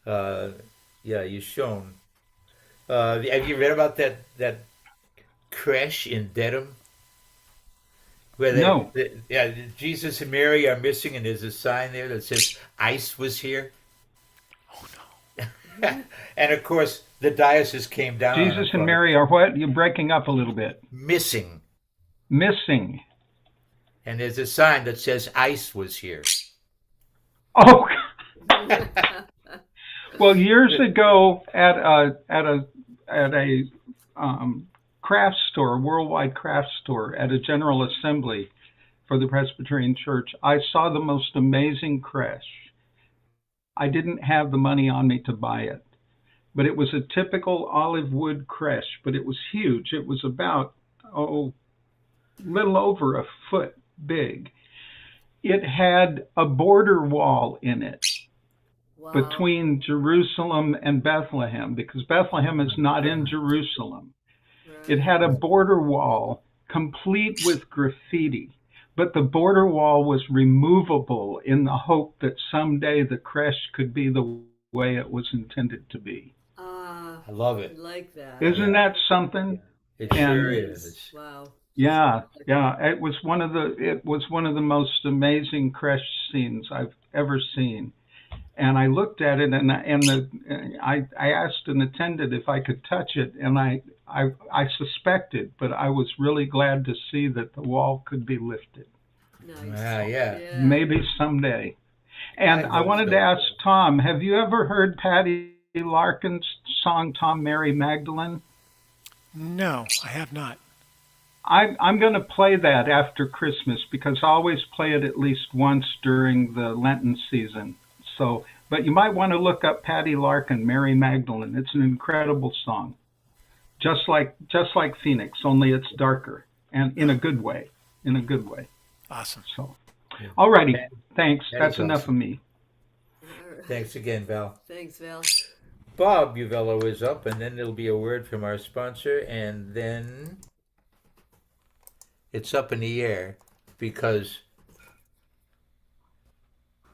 Yeah, you've shown. Have you read about that crash in Dedham? Where No. yeah, Jesus and Mary are missing, and there's a sign there that says ICE was here. Oh no. And of course, the diocese came down. on Jesus it, and Mary are what? You're breaking up a little bit. missing, Missing. and there's a sign that says ICE was here. Oh. Well, years ago at a craft store, worldwide craft store, at a General Assembly for the Presbyterian Church, I saw the most amazing creche. I didn't have the money on me to buy it, but it was a typical olive wood creche, but it was huge. It was about, little over a foot big. It had a border wall in it. Wow. Between Jerusalem and Bethlehem, because Bethlehem is not in Jerusalem. Right. It had a border wall complete with graffiti, but the border wall was removable in the hope that someday the creche could be the way it was intended to be. I love I it. like that. Isn't that something? It And- sure is. Wow. Yeah. It was one of the most amazing creche scenes I've ever seen. And I looked at it, and I asked an attendant if I could touch it, and I suspected, but I was really glad to see that the wall could be lifted. Nice. Yeah. Maybe someday. And I hope wanted so. to ask Tom, have you ever heard Patty Larkin's song "Tom, Mary, Magdalene"? No, I have not. I'm going to play that after Christmas because I always play it at least once during the Lenten season. So, but you might want to look up Patty Larkin, Mary Magdalene. It's an incredible song, just like Phoenix, only it's darker and in a good way. In a good way. Awesome. So, alrighty, thanks. That That's is enough awesome. of me. Thanks again, Val. Thanks, Val. Bob Uvello is up, and then there'll be a word from our sponsor, and then it's up in the air because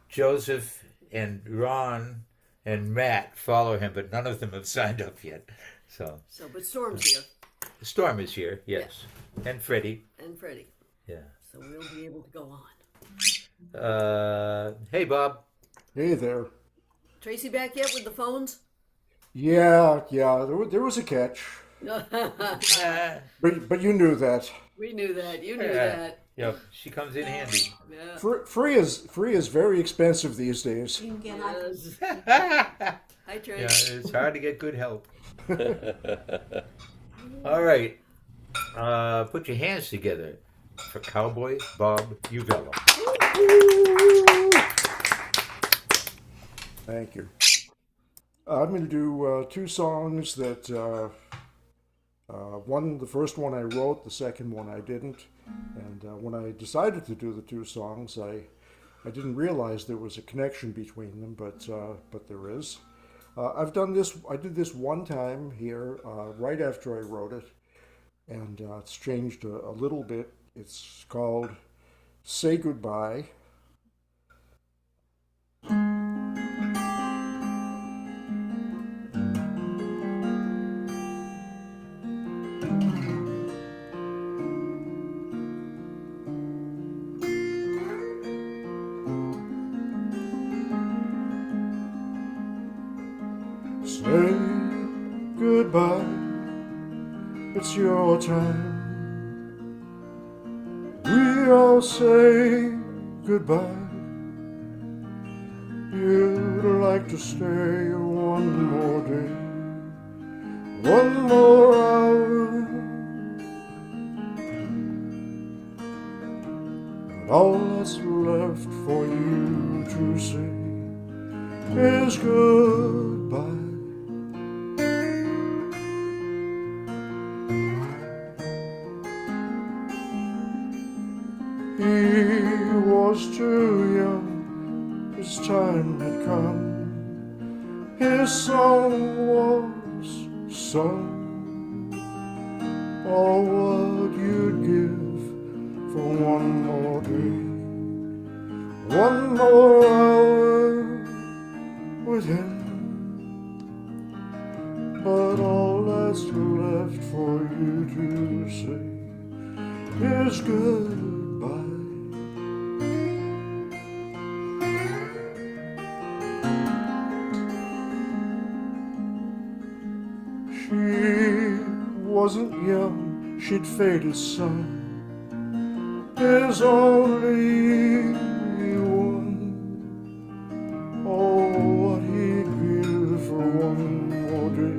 Joseph and Ron and Matt follow him, but none of them have signed up yet. So But Storm's here, Storm is here, yes, and Freddie. and Freddie, Yeah. so we'll be able to go on. Hey, Bob. Hey there. Tracy back yet with the phones? Yeah. There was a catch, but you knew that. We knew that. You knew Yeah. that. Yep, she comes in handy. Yeah. Free is very expensive these days. Yes. Yeah, Hi, Tracy. it's hard to get good help. All right, put your hands together for Cowboy Bob Uvello. Thank you. I'm going to do two songs that the first one I wrote, the second one I didn't. And when I decided to do the two songs, I didn't realize there was a connection between them, but there is. I've done this. I did this one time here, right after I wrote it, and it's changed a little bit. It's called "Say Goodbye." Say goodbye, it's your time. We all say goodbye. You'd like to stay one more day, one more hour. And all that's left for you to say is goodbye. was too young, his time had come. His song was sung. Oh, what you'd give for one more day, one more hour with him. But all that's left for you to say is goodbye. She wasn't young, she'd faded some, his only one. Oh, what he'd give for one more day,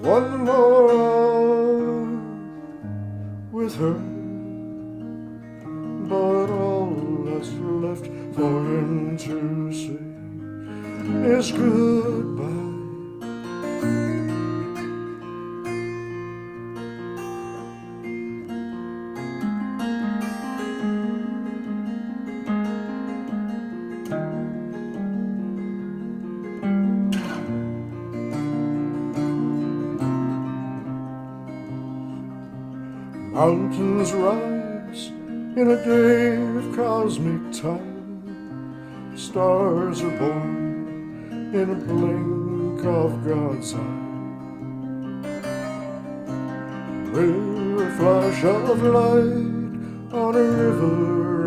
one more hour with her. But all that's left for him to say is goodbye. Mountains rise in a day of cosmic time. Stars are born in a blink of God's eye. We're a flash of light on a river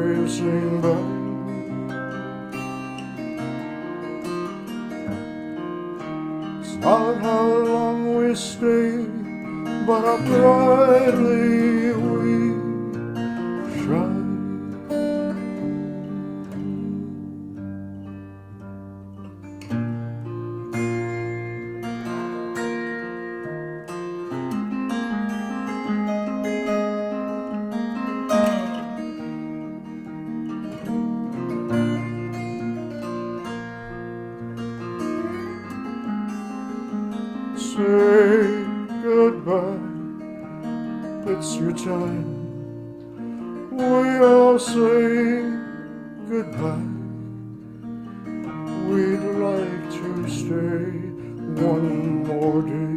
racing by. It's not how long we stay, but how brightly we shine. Say goodbye, it's your time. We all say goodbye. We'd like to stay one more day,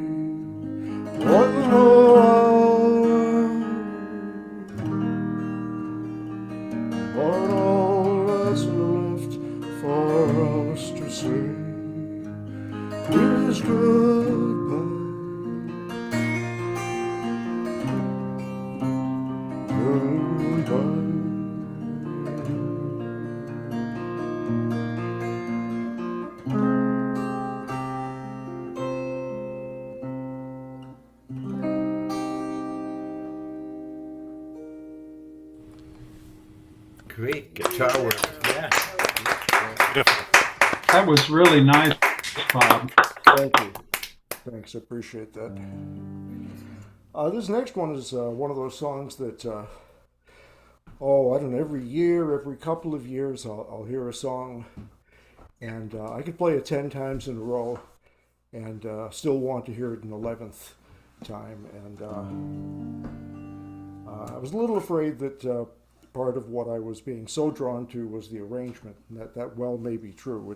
one more hour. But all that's left for us to say is goodbye. Goodbye. Great guitar work. Yeah. Beautiful. That was really nice, Bob. Thank you. Thanks, I appreciate that. This next one is one of those songs that, I don't know, every year, every couple of years, I'll hear a song, and I could play it 10 times in a row, and still want to hear it an 11th time. And I was a little afraid that part of what I was being so drawn to was the arrangement, and that well may be true.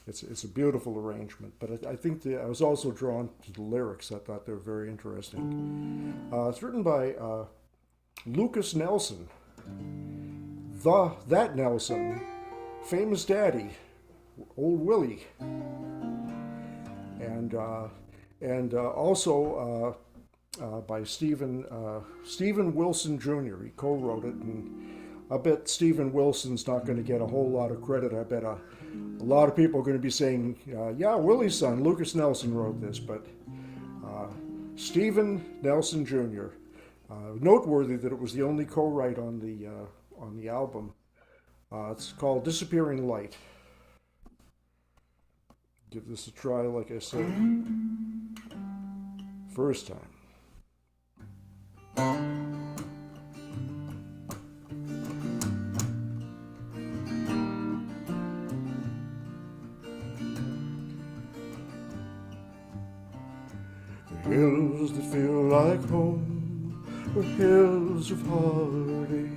It's a beautiful arrangement, but I think I was also drawn to the lyrics. I thought they were very interesting. It's written by Lucas Nelson, that Nelson, famous daddy, Old Willie, and also by Stephen Wilson Jr. He co-wrote it, and I bet Stephen Wilson's not going to get a whole lot of credit. I bet a lot of people are going to be saying, yeah, Willie's son, Lucas Nelson, wrote this, but Stephen Nelson Jr. Noteworthy that it was the only co-write on the album. It's called Disappearing Light. Give this a try, like I said, first time. The hills that feel like home were hills of heartache.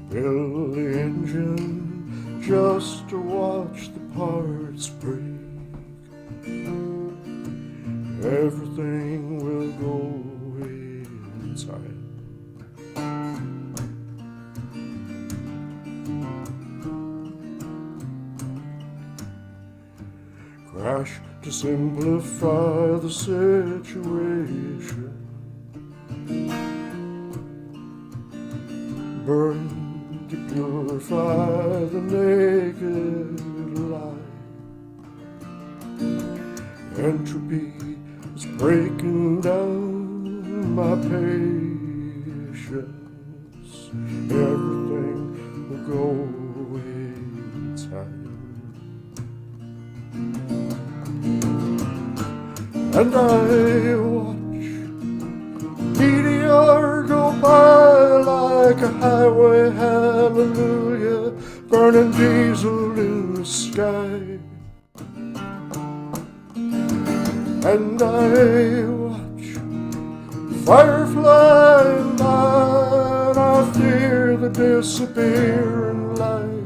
Build the engine just to watch the parts break. Everything will go inside. Crash to simplify the situation. Burn to purify the naked light. Entropy is breaking down my patience. Everything will go inside. And I watch meteor go by like a highway hallelujah, burning diesel in the sky. And I watch firefly and I fear the disappearing light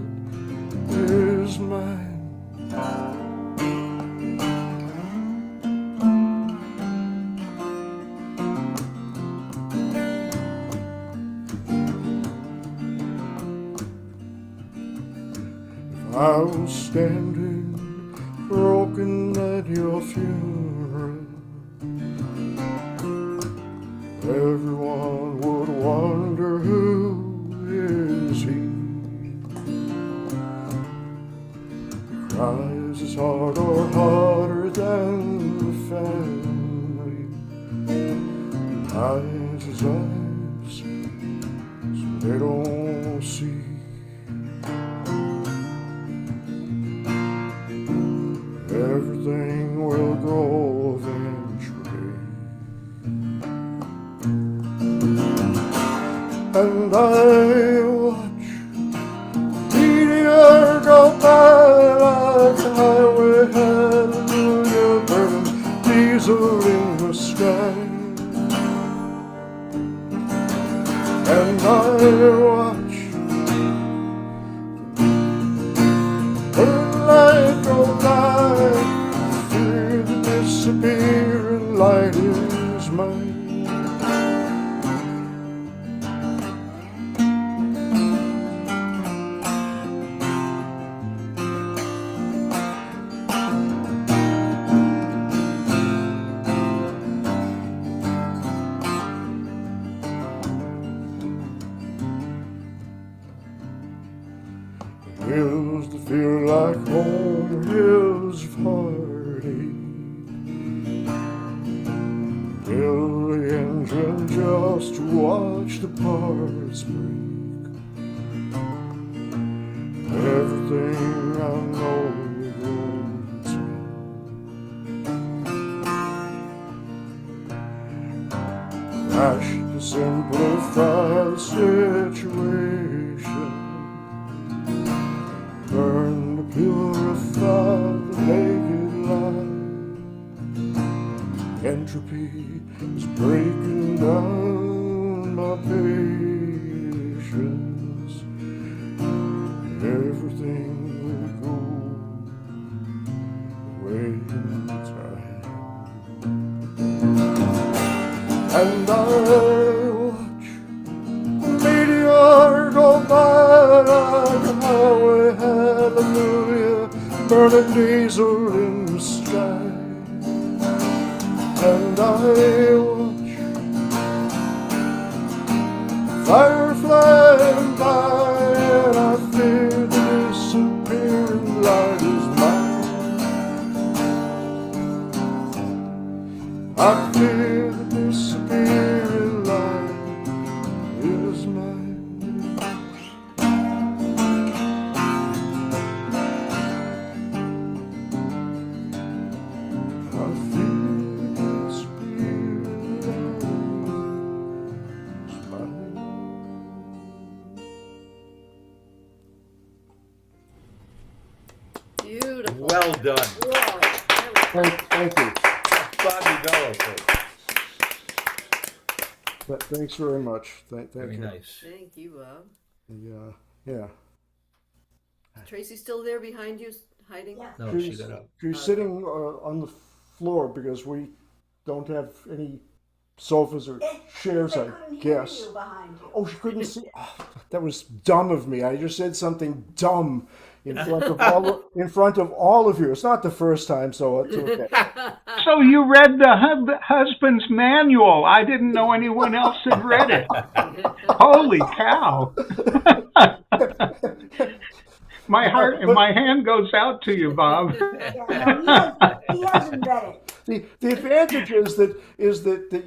is mine. I was standing broken at your funeral. Everyone would wonder who is he. He cries his heart or harder than the family. He hides his eyes so they don't see. Everything will go eventually. And I watch meteor go by like a highway hallelujah, burning diesel in the sky. And I watch the light go by. Fear the disappearing light is mine. Hills that feel like home, hills of heartache. Build the engine just to watch the parts break. Everything I know goes in. Crash to simplify the situation. Burn to purify the naked light. Entropy is breaking down my patience. Everything will go away in time. And I watch the meteor go by like a highway hallelujah, burning diesel in the sky. And I watch firefly and by, and I fear the disappearing light is mine. I fear the disappearing light is mine. Beautiful. Well done. Wow. Thank you. Bobby Bello, folks. Thanks very much. Thank Very you. nice. Thank you, Bob. Yeah. Tracy still there behind you, hiding? No, she got up. She's sitting on the floor because we don't have any sofas or chairs, I guess. Oh, she couldn't see. Oh, that was dumb of me. I just said something dumb in front of all of you. It's not the first time, so it's okay. So you read the husband's manual. I didn't know anyone else had read it. Holy cow. My heart and my hand goes out to you, Bob. He hasn't read it. The advantage is that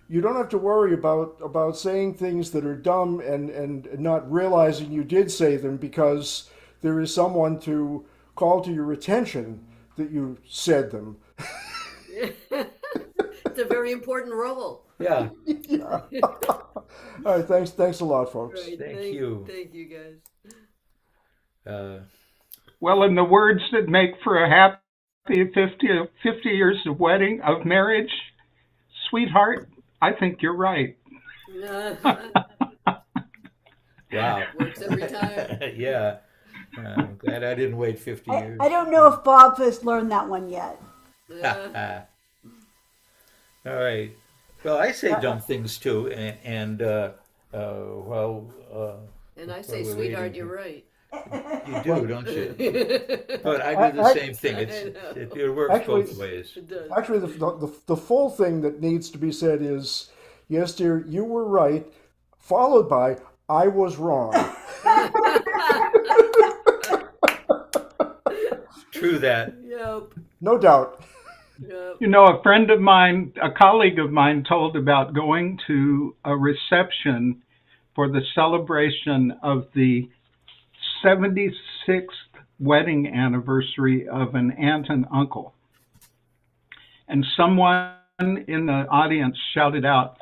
you don't have to worry about saying things that are dumb and not realizing you did say them, because there is someone to call to your attention that you said them. It's a very important role. Yeah. Yeah. All right, thanks a lot, folks. Right, Thank you. Thank you, guys. Well, in the words that make for a happy 50 years of marriage, sweetheart, I think you're right. Wow. Works every time. Yeah. I'm glad I didn't wait 50 years. I don't know if Bob has learned that one yet. All right. Well, I say dumb things too, and And I say, we're sweetheart, waiting. you're right. You do, don't you? But I do the same thing. It works Actually- both ways. It does. Actually, the full thing that needs to be said is, yes, dear, you were right, followed by, I was wrong. True that. Yep. No doubt. Yep. You know, a friend of mine, a colleague of mine, told about going to a reception for the celebration of the 76th wedding anniversary of an aunt and uncle. And someone in the audience shouted out,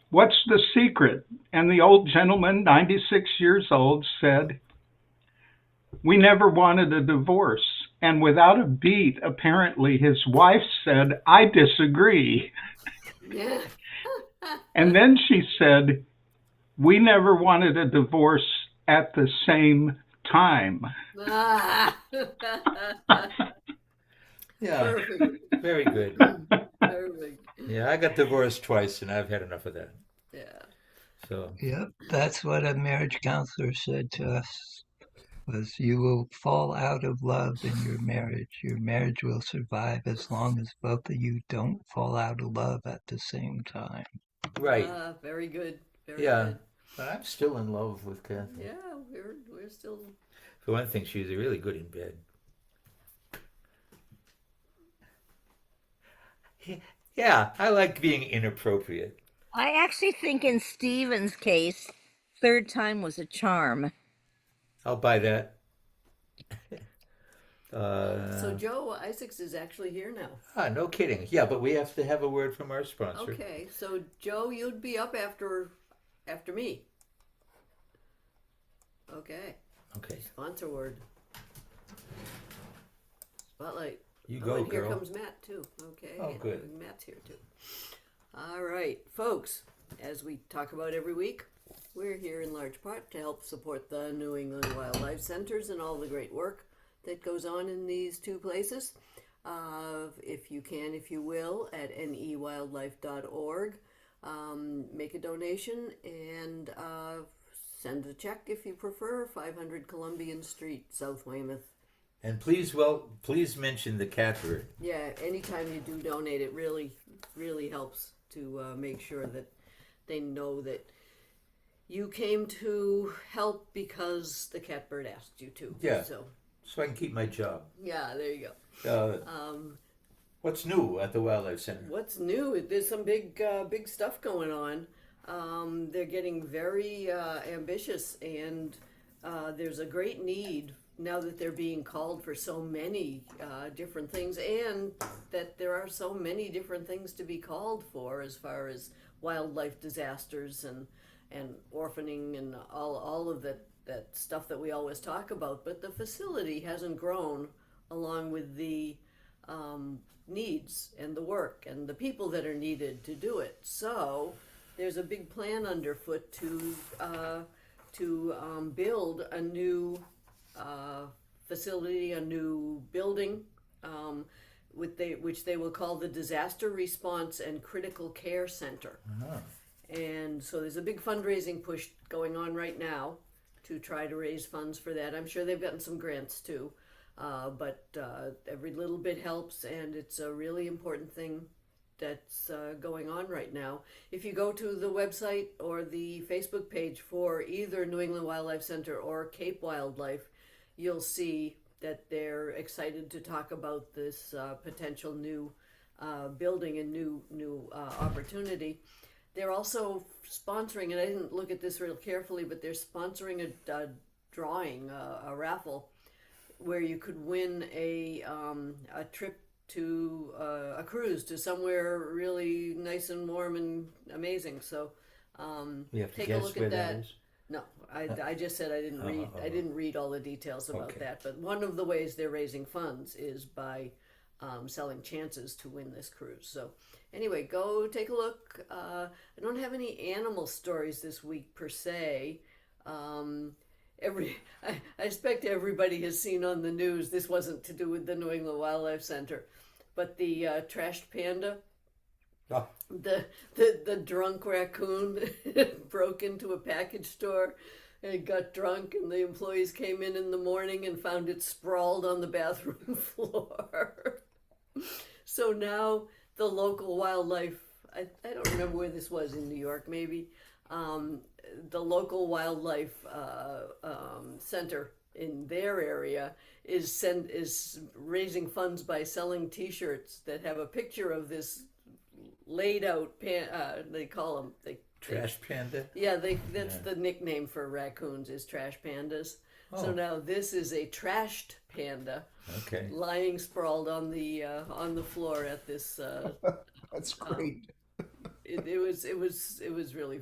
"What's the secret?" And the old gentleman, 96 years old, said, "We never wanted a divorce." And without a beat, apparently, his wife said, "I disagree." Yeah. And then she said, "We never wanted a divorce at the same time." Yeah. Perfect. Very good. Perfect. Yeah, I got divorced twice, and I've had enough of that. Yeah. So Yep, that's what a marriage counselor said to us, was you will fall out of love in your marriage. Your marriage will survive as long as both of you don't fall out of love at the same time. right. Very good. Very Yeah. good. But I'm still in love with Kathy. Yeah, we're still. For one thing, she's really good in bed. Yeah, I like being inappropriate. I actually think in Stephen's case, third time was a charm. I'll buy that. So Joe Isaacs is actually here now. No kidding. Yeah, but we have to have a word from our sponsor. Okay, so Joe, you'd be up after me. Okay. Okay. Sponsor word. Spotlight. You go, and here girl. comes Matt too. Okay. Oh, good. Matt's here too. All right, folks. As we talk about every week, we're here in large part to help support the New England Wildlife Centers and all the great work that goes on in these two places. If you can, if you will, at newildlife.org, make a donation and send a check if you prefer. 500 Columbian Street, South Weymouth. And please mention the Catbird. Yeah, anytime you do donate, it really, really helps to make sure that they know that you came to help because the Catbird asked you to. Yeah. So I can keep my job. yeah, there you go. What's new at the Wildlife Center? What's new? There's some big stuff going on. They're getting very ambitious, and there's a great need now that they're being called for so many different things, and that there are so many different things to be called for as far as wildlife disasters and orphaning and all of that stuff that we always talk about. But the facility hasn't grown along with the needs and the work and the people that are needed to do it. So there's a big plan underfoot to to build a new facility, a new building, which they will call the Disaster Response and Critical Care Center. And so there's a big fundraising push going on right now to try to raise funds for that. I'm sure they've gotten some grants too, but every little bit helps, and it's a really important thing that's going on right now. If you go to the website or the Facebook page for either New England Wildlife Center or Cape Wildlife, you'll see that they're excited to talk about this potential new building and new opportunity. They're also sponsoring, and I didn't look at this real carefully, but they're sponsoring a drawing, a raffle, where you could win a trip to a cruise to somewhere really nice and warm and amazing. So We have to take a guess look where at that that. is. No, I just said I didn't read. I didn't read all the details about Okay. that. But one of the ways they're raising funds is by selling chances to win this cruise. So anyway, go take a look. I don't have any animal stories this week per se. I expect everybody has seen on the news. This wasn't to do with the New England Wildlife Center, but the trashed panda. Oh. The drunk raccoon broke into a package store and got drunk, and the employees came in the morning and found it sprawled on the bathroom floor. So now the local wildlife, I don't remember where this was, in New York maybe, the local wildlife center in their area is raising funds by selling T-shirts that have a picture of this laid out they call them Trash panda? yeah, that's the nickname for raccoons, is trash pandas. So Oh. now this is a trashed panda Okay. lying sprawled on the floor at this That's great. it was really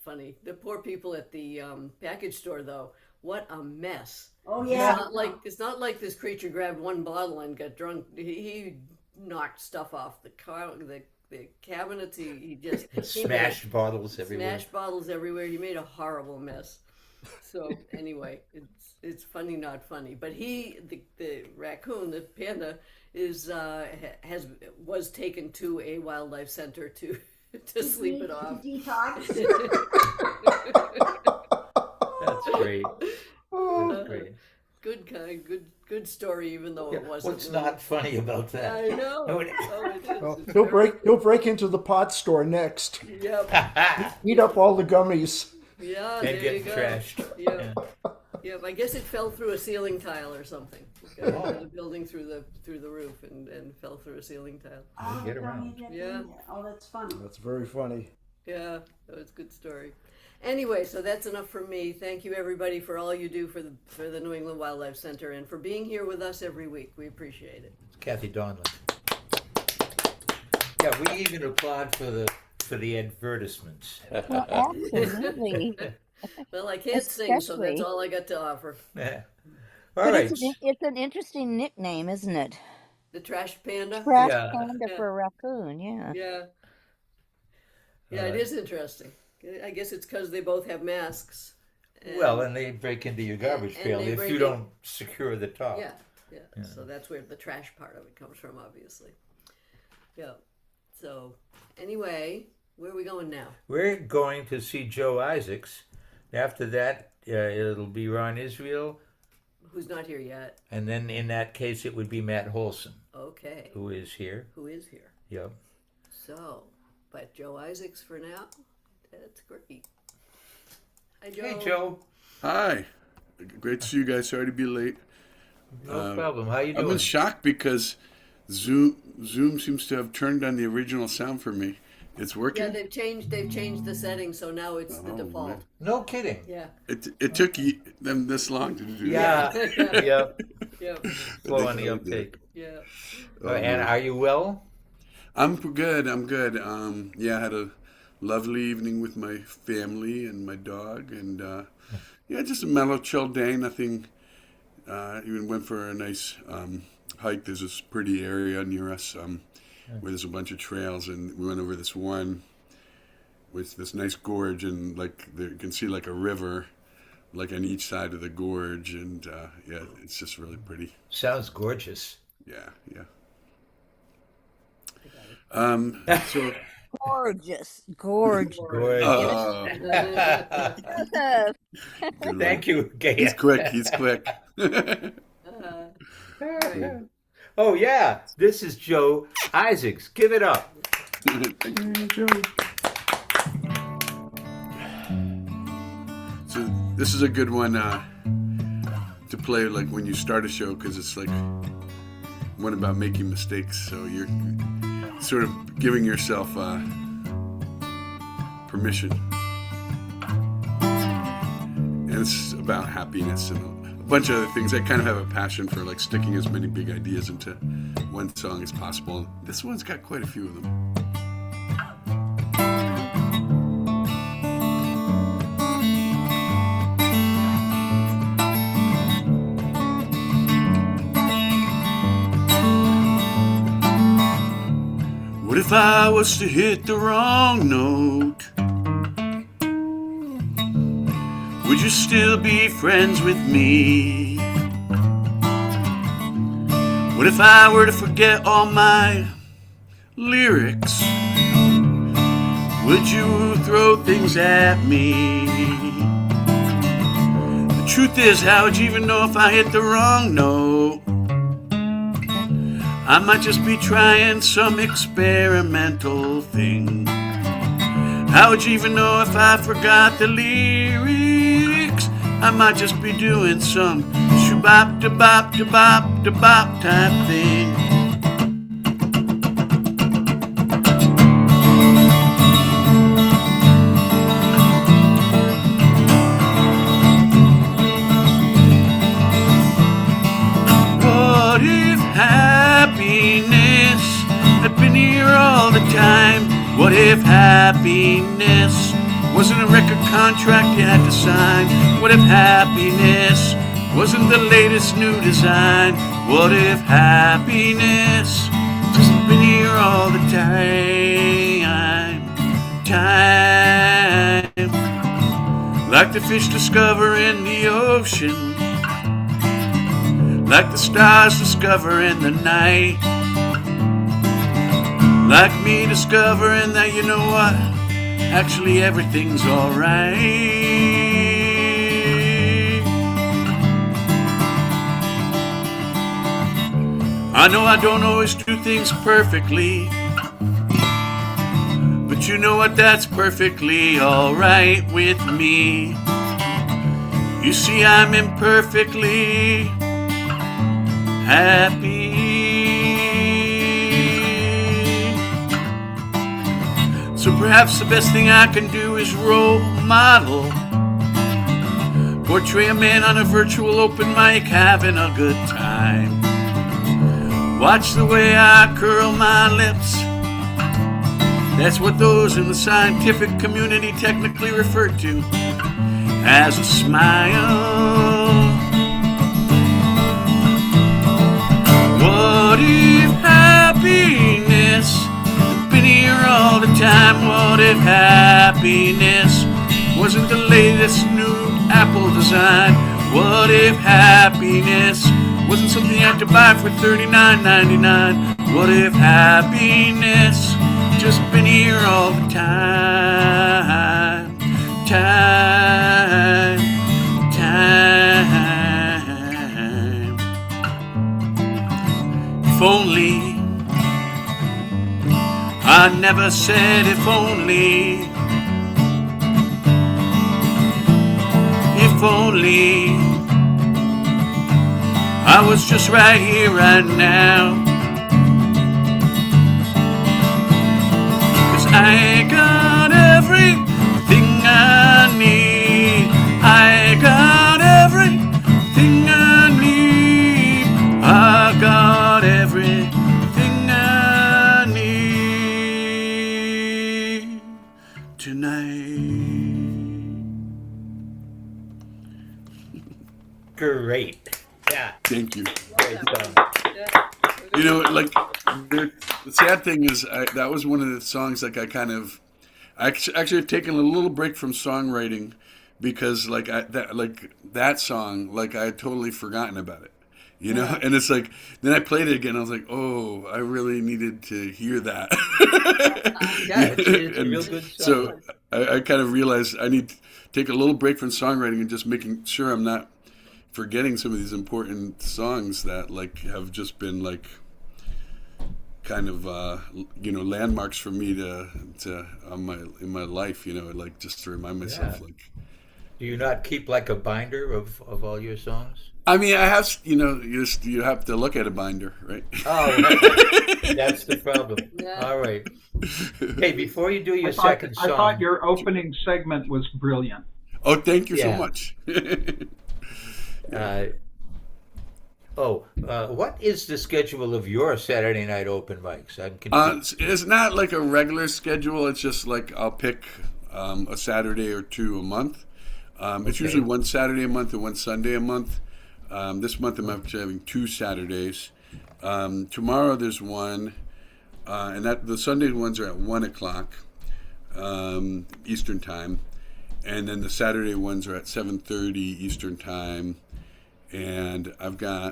funny. The poor people at the package store, though, what a mess. Oh yeah. It's not like this creature grabbed one bottle and got drunk. He knocked stuff off the cabinets. He just Smashed bottles everywhere. smashed bottles everywhere. He made a horrible mess. So anyway, it's funny, not funny. But the raccoon, the panda, was taken to a wildlife center to sleep it off. Detox. That's great. That's great. Good story, even though it wasn't. What's not funny about that? I know. No, it- Oh, it is. Well, It's he'll break into the pot store next. Yep. Eat up all the gummies. Yeah. And There get you go. trashed. Yep. Yep. I guess it fell through a ceiling tile or something. Got Oh. into the building through the roof and fell through a ceiling tile. Oh, Get don't around. you get Yeah. in there? Oh, that's funny. That's very funny. Yeah, that was a good story. Anyway, so that's enough from me. Thank you, everybody, for all you do for the New England Wildlife Center and for being here with us every week. We appreciate it. Kathy Donlan. Yeah, we even applaud for the advertisements. Well, absolutely. Well, I can't sing, so that's Especially- all I got to offer. Yeah. All But right. it's an interesting nickname, isn't it? The trash panda. Trash Yeah. panda Yeah. for a raccoon, yeah. Yeah. Yeah, it is interesting. I guess it's because they both have masks. Well, and they break into your garbage and pail they if break you in- don't secure the top. yeah. So that's where the trash part of it comes from, obviously. Yeah. So, anyway, where are we going now? We're going to see Joe Isaacs. After that, it'll be Ron Israel. Who's not here yet? And then in that case, it would be Matt Holson, Okay. who is here. Who is here? Yep. So, but Joe Isaacs for now. That's great. Hi, Joe. Hey, Joe. Hi. Great to see you guys. Sorry to be late. No problem. How you I'm doing? in shock because Zoom seems to have turned on the original sound for me. It's working. Yeah, they've changed the settings, so now it's the default. man. No kidding. Yeah. It took them this long to do Yeah. Yeah. Yep. Yep. Slow on They the finally did uptake. Yeah. And are you well? I'm good. Yeah, I had a lovely evening with my family and my dog, and yeah, just a mellow, chill day. Nothing. Even went for a nice hike. There's this pretty area near us where there's a bunch of trails, and we went over this one with this nice gorge, and like there, you can see like a river like on each side of the gorge, and yeah, it's just really pretty. Sounds gorgeous. Yeah, yeah. So Gorgeous, gorgeous. Gorgeous. Yes. good one. Thank you, He's Gaya. quick. He's quick. Oh yeah, this is Joe Isaacs. Give it up. So this is a good one to play like when you start a show, because it's like one about making mistakes. So you're sort of giving yourself permission, and it's about happiness and a bunch of other things. I kind of have a passion for like sticking as many big ideas into one song as possible. This one's got quite a few of them. What if I was to hit the wrong note? Would you still be friends with me? What if I were to forget all my lyrics? Would you throw things at me? The truth is, how would you even know if I hit the wrong note? I might just be trying some experimental thing. How would you even know if I forgot the lyrics? I might just be doing some shoo-bop-da-bop-da-bop-da-bop type thing. What if happiness had been here all the time? What if happiness wasn't a record contract you had to sign? What if happiness wasn't the latest new design? What if happiness just been here all the time? Like the fish discovering the ocean, like the stars discovering the night, like me discovering that, you know what, actually everything's alright. I know I don't always do things perfectly, but you know what, that's perfectly alright with me. You see, I'm imperfectly happy. So perhaps the best thing I can do is role model, portray a man on a virtual open mic having a good time. Watch the way I curl my lips. That's what those in the scientific community technically refer to as a smile. What if happiness had been here all the time? What if happiness wasn't the latest new Apple design? What if happiness wasn't something you had to buy for $39.99? What if happiness just been here all the time? Time. If only I never said if only. If only I was just right here, right now. 'Cause I got everything I need. I got everything I need. I got everything I need tonight. Great. Yeah. Thank you. Great song. You know, like the sad thing is, that was one of the songs like I kind of, I actually have taken a little break from songwriting because like that song, like I had totally forgotten about it. You know, and it's like then I played it again. I was like, "Oh, I really needed to hear that." Yeah, it's a And real good song. so I kind of realized I need to take a little break from songwriting and just making sure I'm not forgetting some of these important songs that like have just been like kind of landmarks for me to in my life. You know, like just to remind myself Yeah. like. Do you not keep like a binder of all your songs? I mean, I have, you have to look at a binder, right? Oh, that's the problem. Yeah. All right. Hey, before you do your I thought second I thought song, your opening segment was brilliant. Oh, thank you so yeah. much. Uh, what is the schedule of your Saturday night open mics? I'm confused. It's not like a regular schedule. It's just like I'll pick a Saturday or two a month. It's usually Okay. one Saturday a month and one Sunday a month. This month I'm actually having two Saturdays. Tomorrow there's one, and that the Sunday ones are at 1 o'clock Eastern time, and then the Saturday ones are at 7:30 Eastern time. And I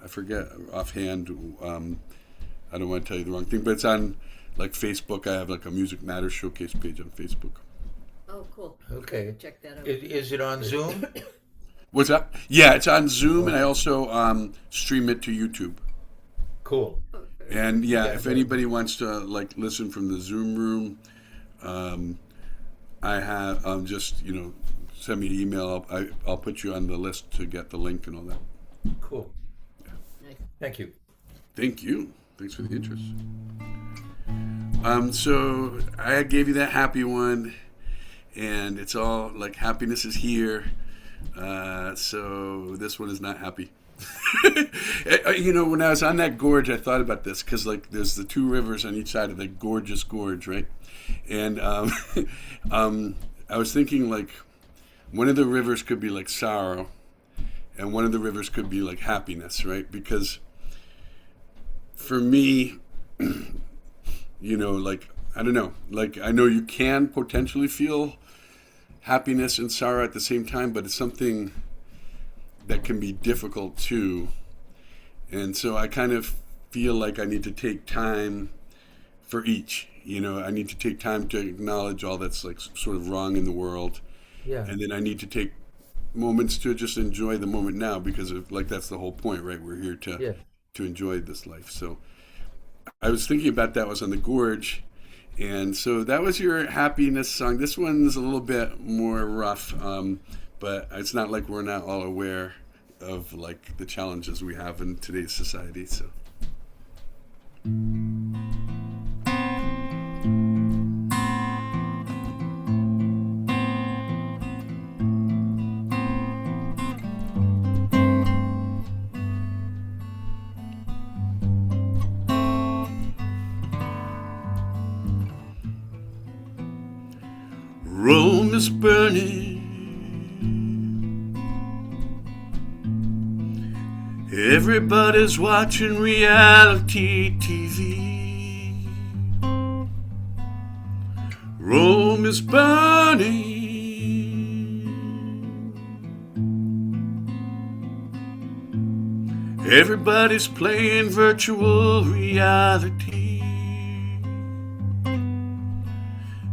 forget offhand. I don't want to tell you the wrong thing, but it's on like Facebook. I have like a Music Matters showcase page on Facebook. Oh, cool. Okay. Check that out. Is it on Zoom? What's that? Yeah, it's on Zoom, and I also stream it to YouTube. Cool. And yeah, Yeah, if but- anybody wants to like listen from the Zoom room, I have just send me an email. I'll put you on the list to get the link and all that. Cool. Thank you. Thank you. Thanks for the interest. So I gave you that happy one, and it's all like happiness is here. So this one is not happy. When I was on that gorge, I thought about this because like there's the two rivers on each side of the gorgeous gorge, right? And I was thinking like one of the rivers could be like sorrow, and one of the rivers could be like happiness, right? Because for me, like I don't know, like I know you can potentially feel happiness and sorrow at the same time, but it's something that can be difficult too. And so I kind of feel like I need to take time for each. I need to take time to acknowledge all that's like sort of wrong in the world, Yeah. and then I need to take moments to just enjoy the moment now because like that's the whole point, right? We're here Yeah. to enjoy this life. So I was thinking about that. I was on the gorge, and so that was your happiness song. This one's a little bit more rough, but it's not like we're not all aware of like the challenges we have in today's society. So. Rome is burning. Everybody's watching reality TV. Rome is burning. Everybody's playing virtual reality.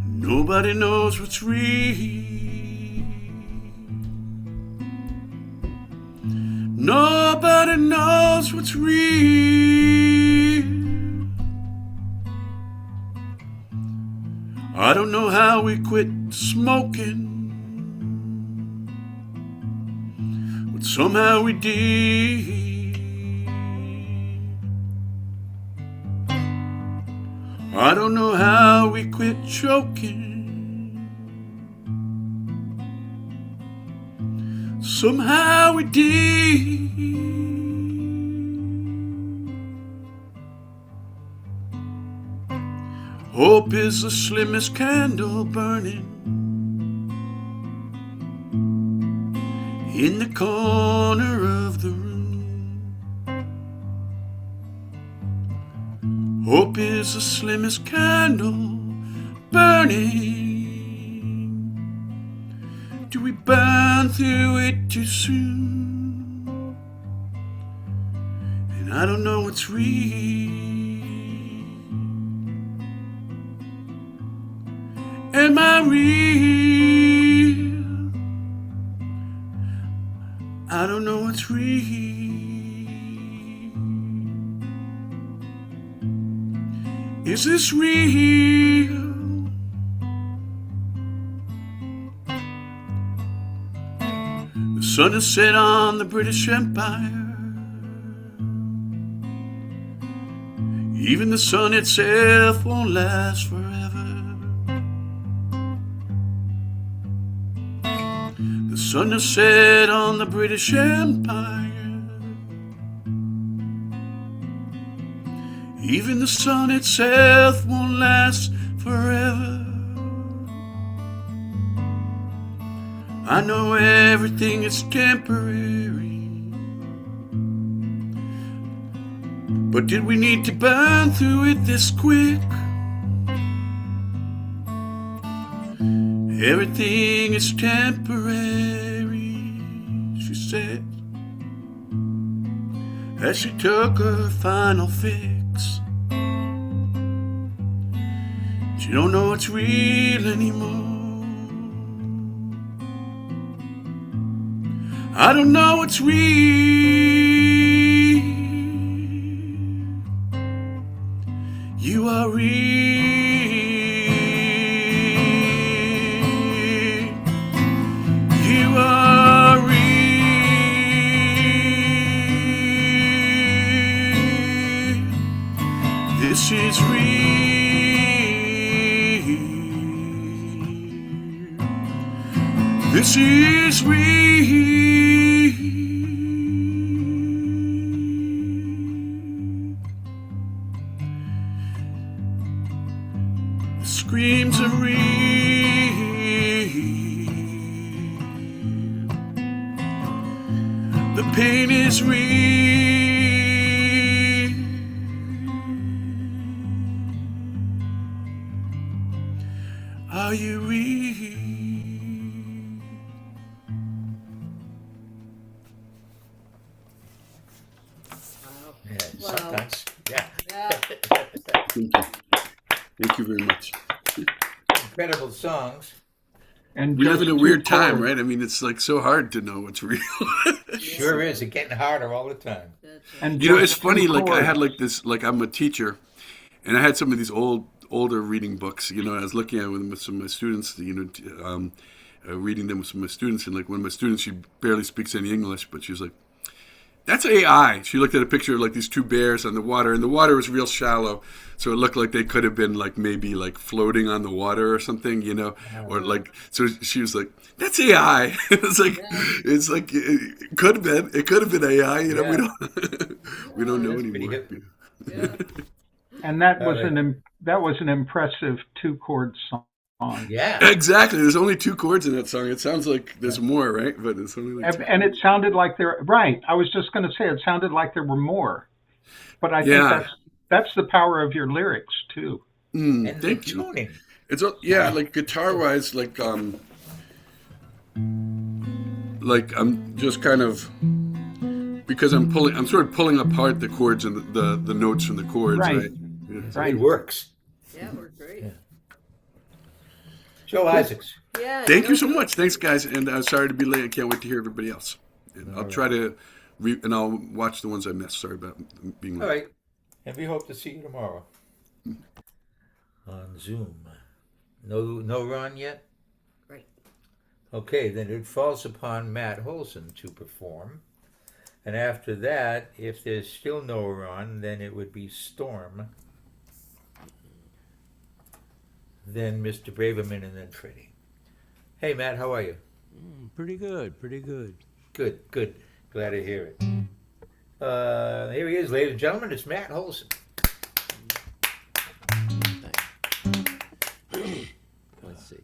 Nobody knows what's real. Nobody knows what's real. I don't know how we quit smoking, but somehow we did. I don't know how we quit choking. Somehow we did. Hope is the slimmest candle burning in the corner of the room. Hope is the slimmest candle burning. Do we burn? burn through it too soon. And I don't know what's real. Am I real? I don't know what's real. Is this real? The sun has set on the British Empire. Even the sun itself won't last forever. The sun has set on the British Empire. Even the sun itself won't last forever. I know everything is temporary, but did we need to burn through it this quick? Everything is temporary, she said, as she took her final fix. She don't know it's real anymore. I don't know what's real. You are real. You are real. This is real. This is real. The screams are real. The pain is real. Are you real? Yeah, sometimes. Yeah. Thank you. Thank you very much. Incredible songs. And We live just in a two weird time, chords. right? I mean, it's like so hard to know what's real. Sure is. It's getting harder all the time. And You know, it's just funny. two Like I had chords. like this. Like I'm a teacher, and I had some of these older reading books. You know, I was looking at them with some of my students. You know, reading them with some of my students, and like one of my students, she barely speaks any English, but she was like, "That's AI." She looked at a picture of like these two bears on the water, and the water was real shallow, so it looked like they could have been like maybe like floating on the water or something, you know, or like. So she was like, "That's AI." It's like it could have been. It could have been AI. You know, we don't we don't know That's pretty anymore. good. Yeah. And that All was right. that was an impressive two-chord song. Yeah. Exactly. There's only two chords in that song. It sounds like there's more, right? But it's only like two. And it sounded like there right. I was just going to say it sounded like there were more. But I think Yeah. that's the power of your lyrics too. And the Thank you. tuning. It's yeah, like guitar wise, like I'm just kind of because I'm sort of pulling apart the chords and the notes from the chords, Right. right? Yeah. Right. It works. Yeah, we're great. Joe Isaacs. Yeah. Thank you Joe, so much. Thanks, guys. And sorry to be late. I can't wait to hear everybody else. And I'll try to and I'll watch the ones I missed. Sorry about being late. All right. And we hope to see you tomorrow on Zoom. No Ron yet? Great. Okay, then it falls upon Matt Holson to perform. And after that, if there's still no Ron, then it would be Storm. Then Mr. Braverman, and then Freddie. Hey, Matt, how are you? Pretty good, pretty good. Good, good. Glad to hear it. Here he is, ladies and gentlemen. It's Matt Holson. Let's see.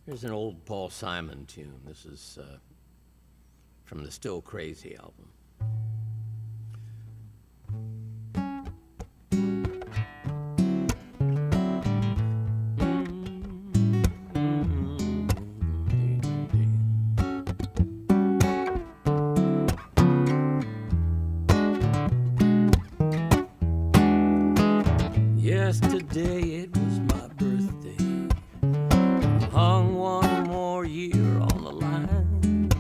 Here's an old Paul Simon tune. This is from the Still Crazy album. yesterday it was my birthday. Hung one more year on the line.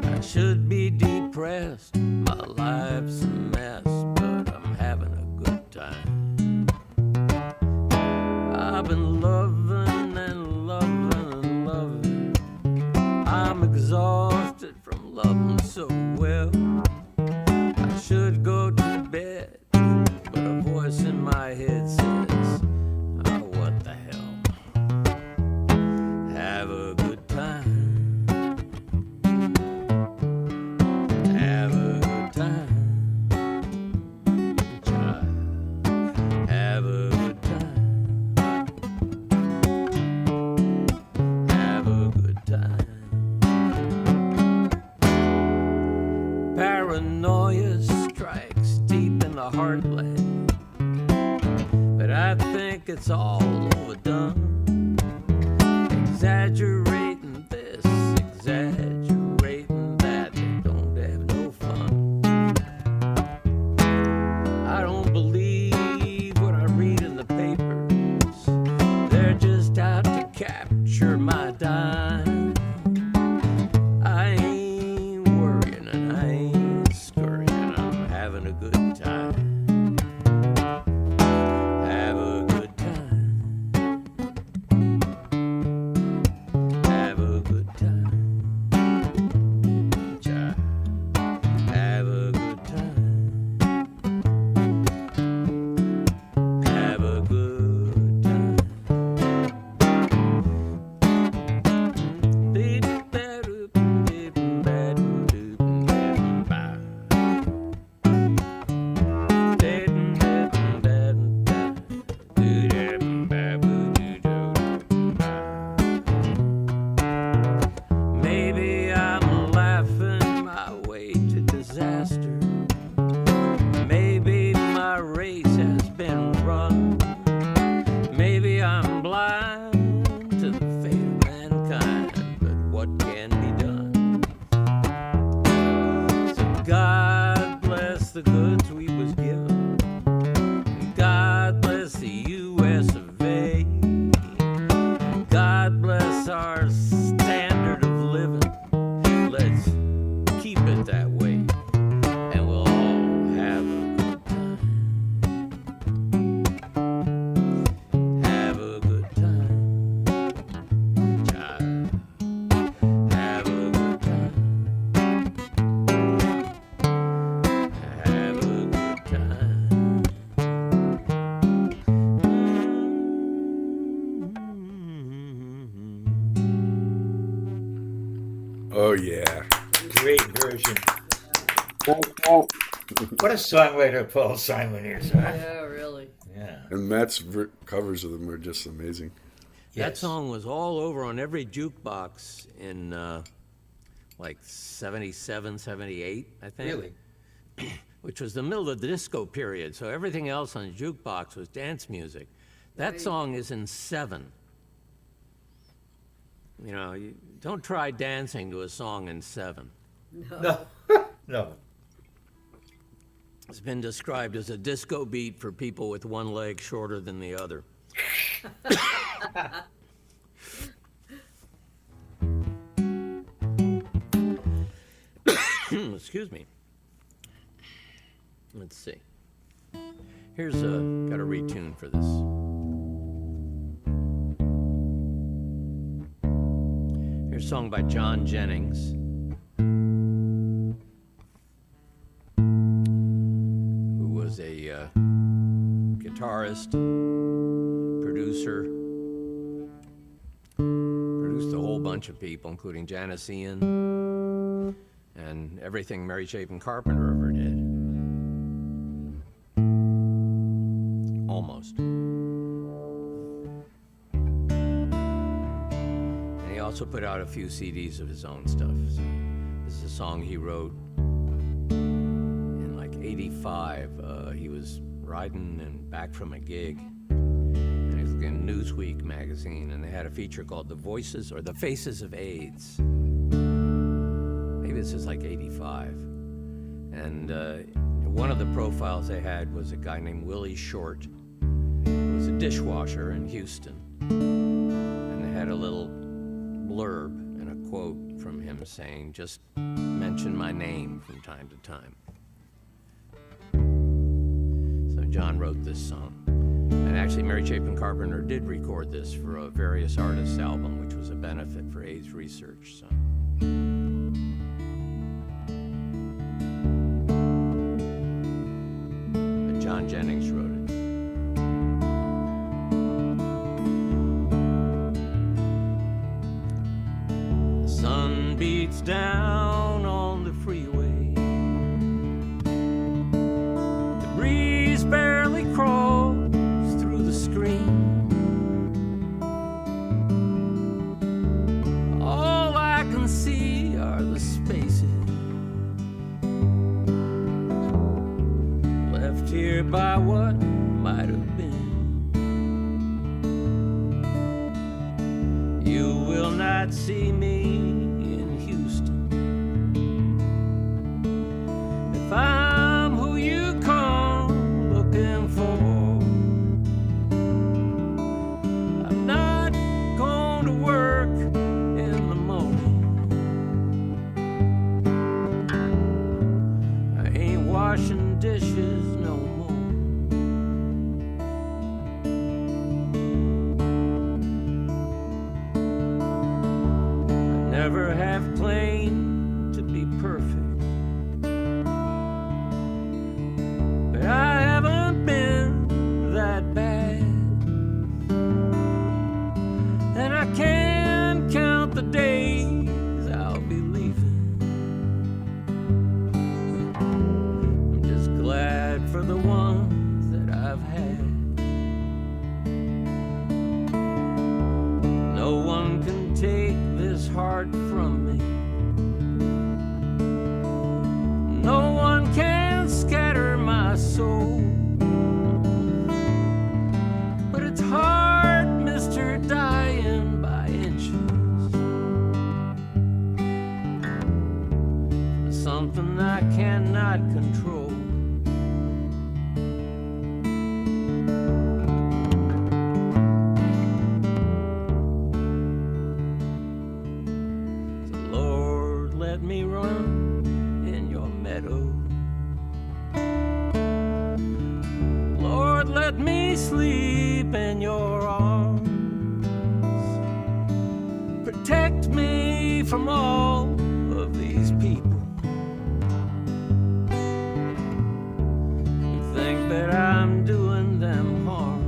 I should be depressed, my life's a mess, but I'm having a good time. I've been loving and loving and loving. I'm exhausted from loving so well. I should go to bed, but a voice in my head says, oh, what the hell? Have a good time. Have a good time. Child. Have a good time. Have a good time. Paranoia strikes deep in the heartland, but I think it's all overdone. Exaggerating this, exaggerating that, they don't have no fun. I don't believe what I read in the papers. They're just out to capture my dime. I ain't worrying and I ain't scurrying. I'm having a good time. Have a good time. Have a good time. Child. Have a good time. Have a good time. Beep, ba-doop, beep, ba-doop, ba. Dee-dum, ba-dum, ba-dum, ba. Doo-dum, ba-boo-doo-doo, ba. Maybe I'm laughing my way to disaster. Maybe my race has been run. Maybe I'm blind to the fate of mankind, but what can be done? So God bless the goods we was given. God bless the U.S. of A. God bless our standard of living. Let's keep it that way, and we'll all have a good time. Have a good time. Child. Have a good time. Have a good time. Oh yeah. Great version. What a songwriter Paul Simon is, huh? Yeah, really. Yeah. And Matt's covers of them are just amazing. That song was all over on every jukebox in like 77, 78, I think. Really? Which was the middle of the disco period, so everything else on the jukebox was dance music. That Right. song is in 7. You know, you don't try dancing to a song in 7. No. No. It's been described as a disco beat for people with one leg shorter than the other. Excuse me. Let's see. Here's got a retune for this. Here's a song by John Jennings, who was a guitarist, producer, produced a whole bunch of people, including Janis Ian and everything Mary Chapin Carpenter ever did. Almost. And he also put out a few CDs of his own stuff. So this is a song he wrote in like 85. He was riding and back from a gig, and he was in Newsweek magazine, and they had a feature called The Voices or The Faces of AIDS. Maybe this is like 85. And one of the profiles they had was a guy named Willie Short, dishwasher in Houston. And they had a little blurb and a quote from him saying, just mention my name from time to time. So John wrote this song. And actually, Mary Chapin Carpenter did record this for a Various Artists album, which was a benefit for AIDS research. So. But John Jennings wrote it. The sun beats down on the freeway. The breeze barely crawls through the screen. All I can see are the spaces left here by what might have been. You will not see me in Houston if I'm who you come looking for. I'm not going to work in the morning. I ain't washing dishes no more. I never have claimed to be perfect, but I haven't been that bad. And I can't count the days I'll be leaving. I'm just glad for the ones that I've had. No one can take this heart from me. No one can scatter my soul. But it's hard, Mr. Dying by inches, for something I cannot control. So Lord, let me run in your meadow. Lord, let me sleep in your arms. Protect me from all of these people who think that I'm doing them harm.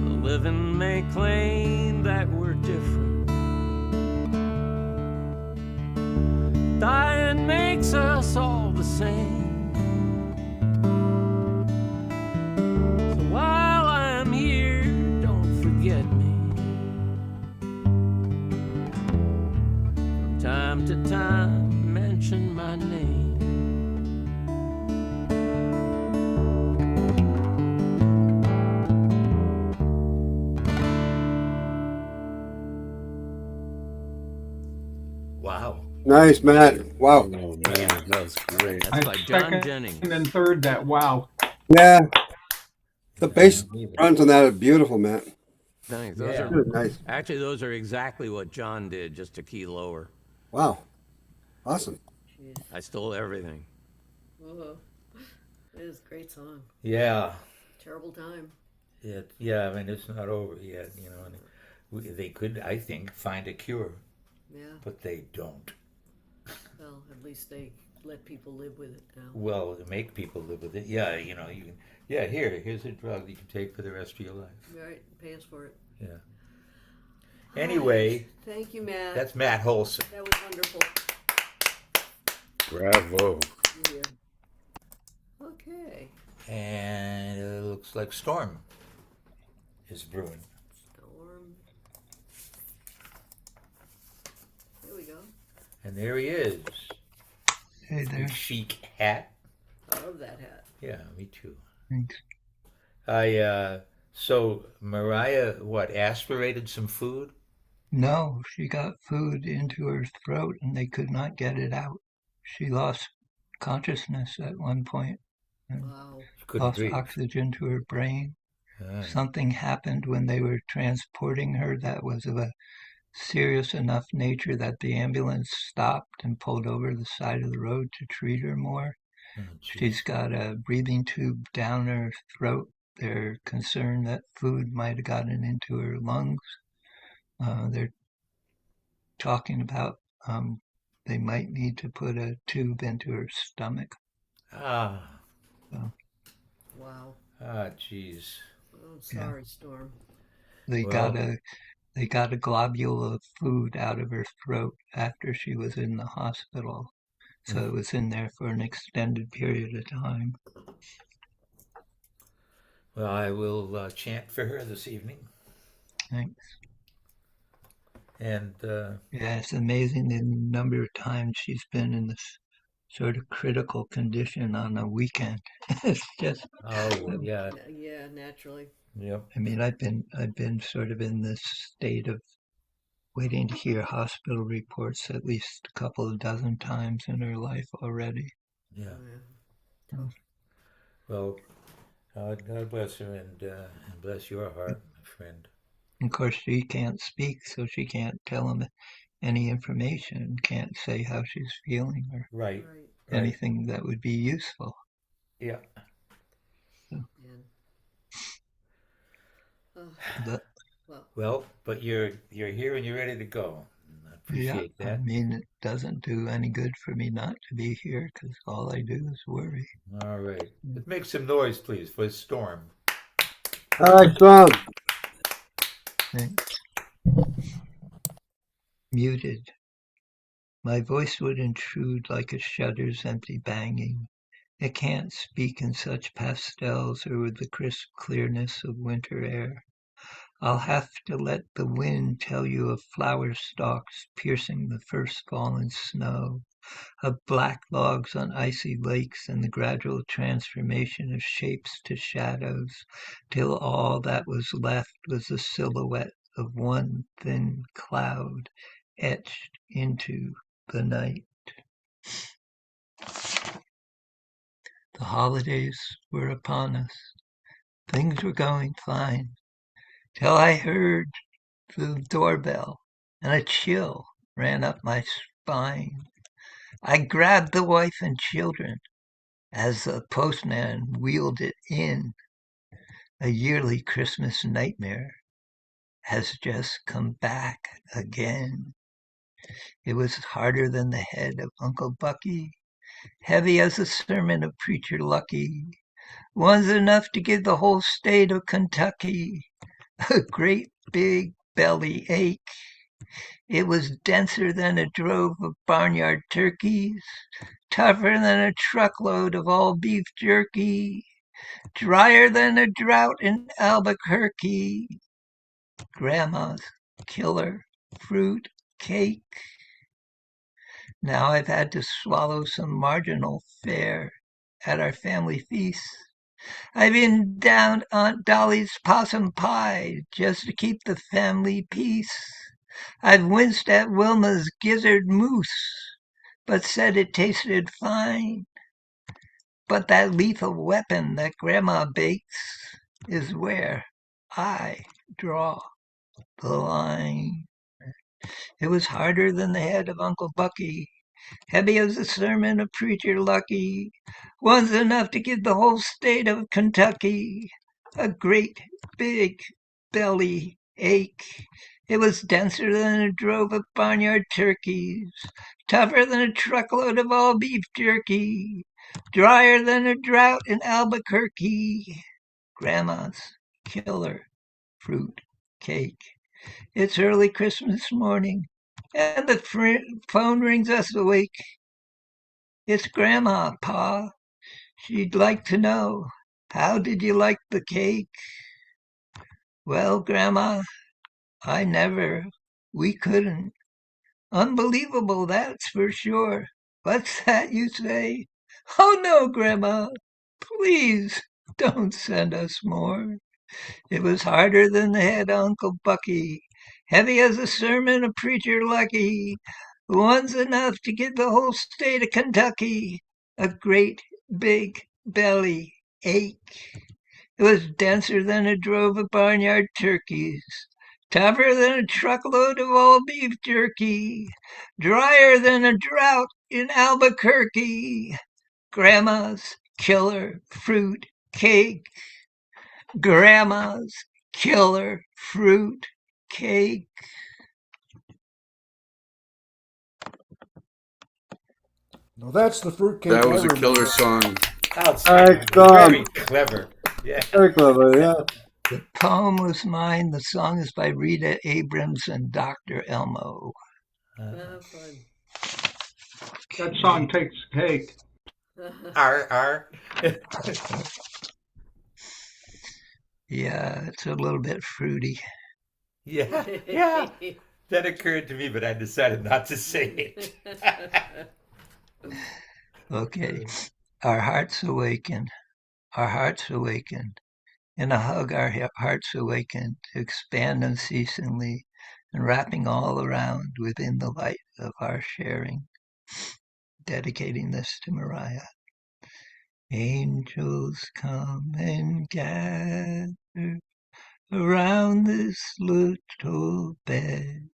The living may claim that we're different. Dying makes us all the same. So while I'm here, don't forget me. From time to time, mention my name. Wow. Nice, Matt. Wow. Oh man, that was great. That's I by John second Jennings. and third that. Wow. Yeah, the bass runs on that are beautiful, Matt. Thanks. Yeah. Good, nice. Actually, those are exactly what John did, just a key lower. Wow. Awesome. I stole everything. Whoa. It is a great song. Yeah. Terrible time. Yeah, I mean, it's not over yet, you know. And they could, I think, find a cure, Yeah. but they don't. Well, at least they let people live with it now. Well, to make people live with it, yeah, you know, you can, yeah, here's a drug you can take for the rest of your life. Right. Pay us for it. Yeah. Anyway, Thank you, Matt. that's Matt Holson. That was wonderful. Bravo. Yeah. Okay. And it looks like Storm is brewing. Storm. There we go. And there he is. Hey there. Chic hat. I love that hat. Yeah, me too. Thanks. So Mariah, what, aspirated some food? No, she got food into her throat and they could not get it out. She lost consciousness at one point. Wow. Couldn't lost breathe. oxygen to her brain. Ah, Something happened when they were transporting her that was of a serious enough nature that the ambulance stopped and pulled over the side of the road to treat her more. oh, She's jeez. got a breathing tube down her throat. They're concerned that food might have gotten into her lungs. They're talking about they might need to put a tube into her stomach. Ah, So, Wow. ah, jeez. Oh, yeah, sorry, Storm. they got Well, a they got a globule of food out of her throat after she was in the hospital. So it was in there for an extended period of time. well, I will chant for her this evening, Thanks. and Yeah, it's amazing the number of times she's been in this sort of critical condition on a weekend. It's just, oh yeah, Yeah, naturally. yep, I mean, I've been sort of in this state of waiting to hear hospital reports at least a couple of dozen times in her life already. yeah. Oh, yeah. So, Tough. Well, God bless her and bless your heart, my friend. of course, she can't speak, so she can't tell him any information, can't say how she's feeling or Right, Right. right. anything that would be useful. Yeah. So, Man. Oh, but well, Well, but you're here and you're ready to go. I yeah, appreciate I that. mean, it doesn't do any good for me not to be here because all I do is worry. All right. Let's make some noise, please, for Storm. All right, Storm. Thanks. Muted. My voice would intrude like a shutter's empty banging. It can't speak in such pastels or with the crisp clearness of winter air. I'll have to let the wind tell you of flower stalks piercing the first fallen snow, of black logs on icy lakes and the gradual transformation of shapes to shadows, till all that was left was the silhouette of one thin cloud etched into the night. The holidays were upon us. Things were going fine, till I heard the doorbell, and a chill ran up my spine. I grabbed the wife and children as the postman wheeled it in. A yearly Christmas nightmare has just come back again. It was harder than the head of Uncle Bucky, heavy as the sermon of Preacher Lucky. One's enough to give the whole state of Kentucky a great big belly ache. It was denser than a drove of barnyard turkeys, tougher than a truckload of all beef jerky, drier than a drought in Albuquerque. Grandma's killer fruit cake. Now I've had to swallow some marginal fare at our family feasts. I've been down Aunt Dolly's possum pie just to keep the family peace. I've winced at Wilma's gizzard mousse, but said it tasted fine. But that lethal weapon that Grandma bakes is where I draw the line. It was harder than the head of Uncle Bucky, heavy as the sermon of Preacher Lucky. One's enough to give the whole state of Kentucky a great big belly ache. It was denser than a drove of barnyard turkeys, tougher than a truckload of all beef jerky, drier than a drought in Albuquerque. Grandma's killer fruit cake. It's early Christmas morning, and the phone rings us awake. It's Grandma, Pa. She'd like to know, how did you like the cake? Well, Grandma, I never. We couldn't. Unbelievable, that's for sure. What's that you say? Oh no, Grandma. Please don't send us more. It was harder than the head of Uncle Bucky, heavy as a sermon of Preacher Lucky. One's enough to give the whole state of Kentucky a great big belly ache. It was denser than a drove of barnyard turkeys, tougher than a truckload of all beef jerky, drier than a drought in Albuquerque. Grandma's killer fruit cake. Grandma's killer fruit cake. Now that's the fruitcake That I was a remember. killer song. Outstanding. Very clever. Yeah. Very clever, yeah. The poem was mine. The song is by Rita Abrams and Dr. Elmo. Fun. That song takes cake. R. Yeah, it's a little bit fruity. Yeah. Yeah. That occurred to me, but I decided not to say it. Okay. Our hearts awaken. Our hearts awaken. In a hug, our hearts awaken to expand unceasingly and wrapping all around within the light of our sharing. Dedicating this to Mariah. Angels come and gather around this little bed.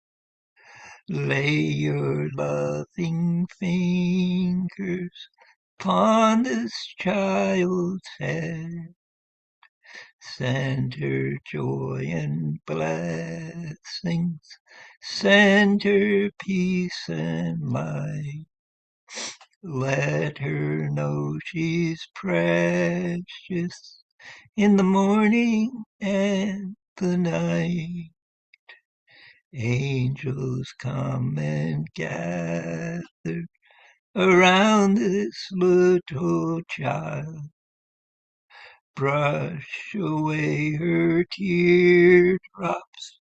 Lay your loving fingers upon this child's head. Send her joy and blessings. Send her peace and light. Let her know she's precious in the morning and the night. Angels come and gather around this little child. Brush away her teardrops,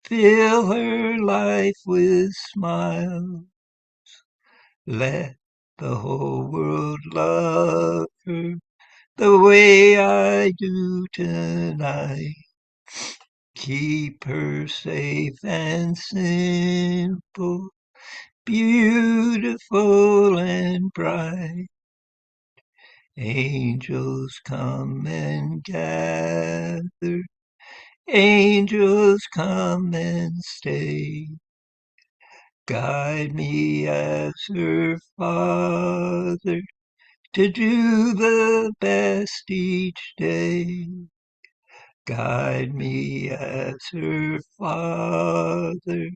fill her life with smiles. Let the whole world love her the way I do tonight. Keep her safe and simple, beautiful and bright. Angels come and gather, angels come and stay. Guide me as her father to do the best each day. Guide me as her father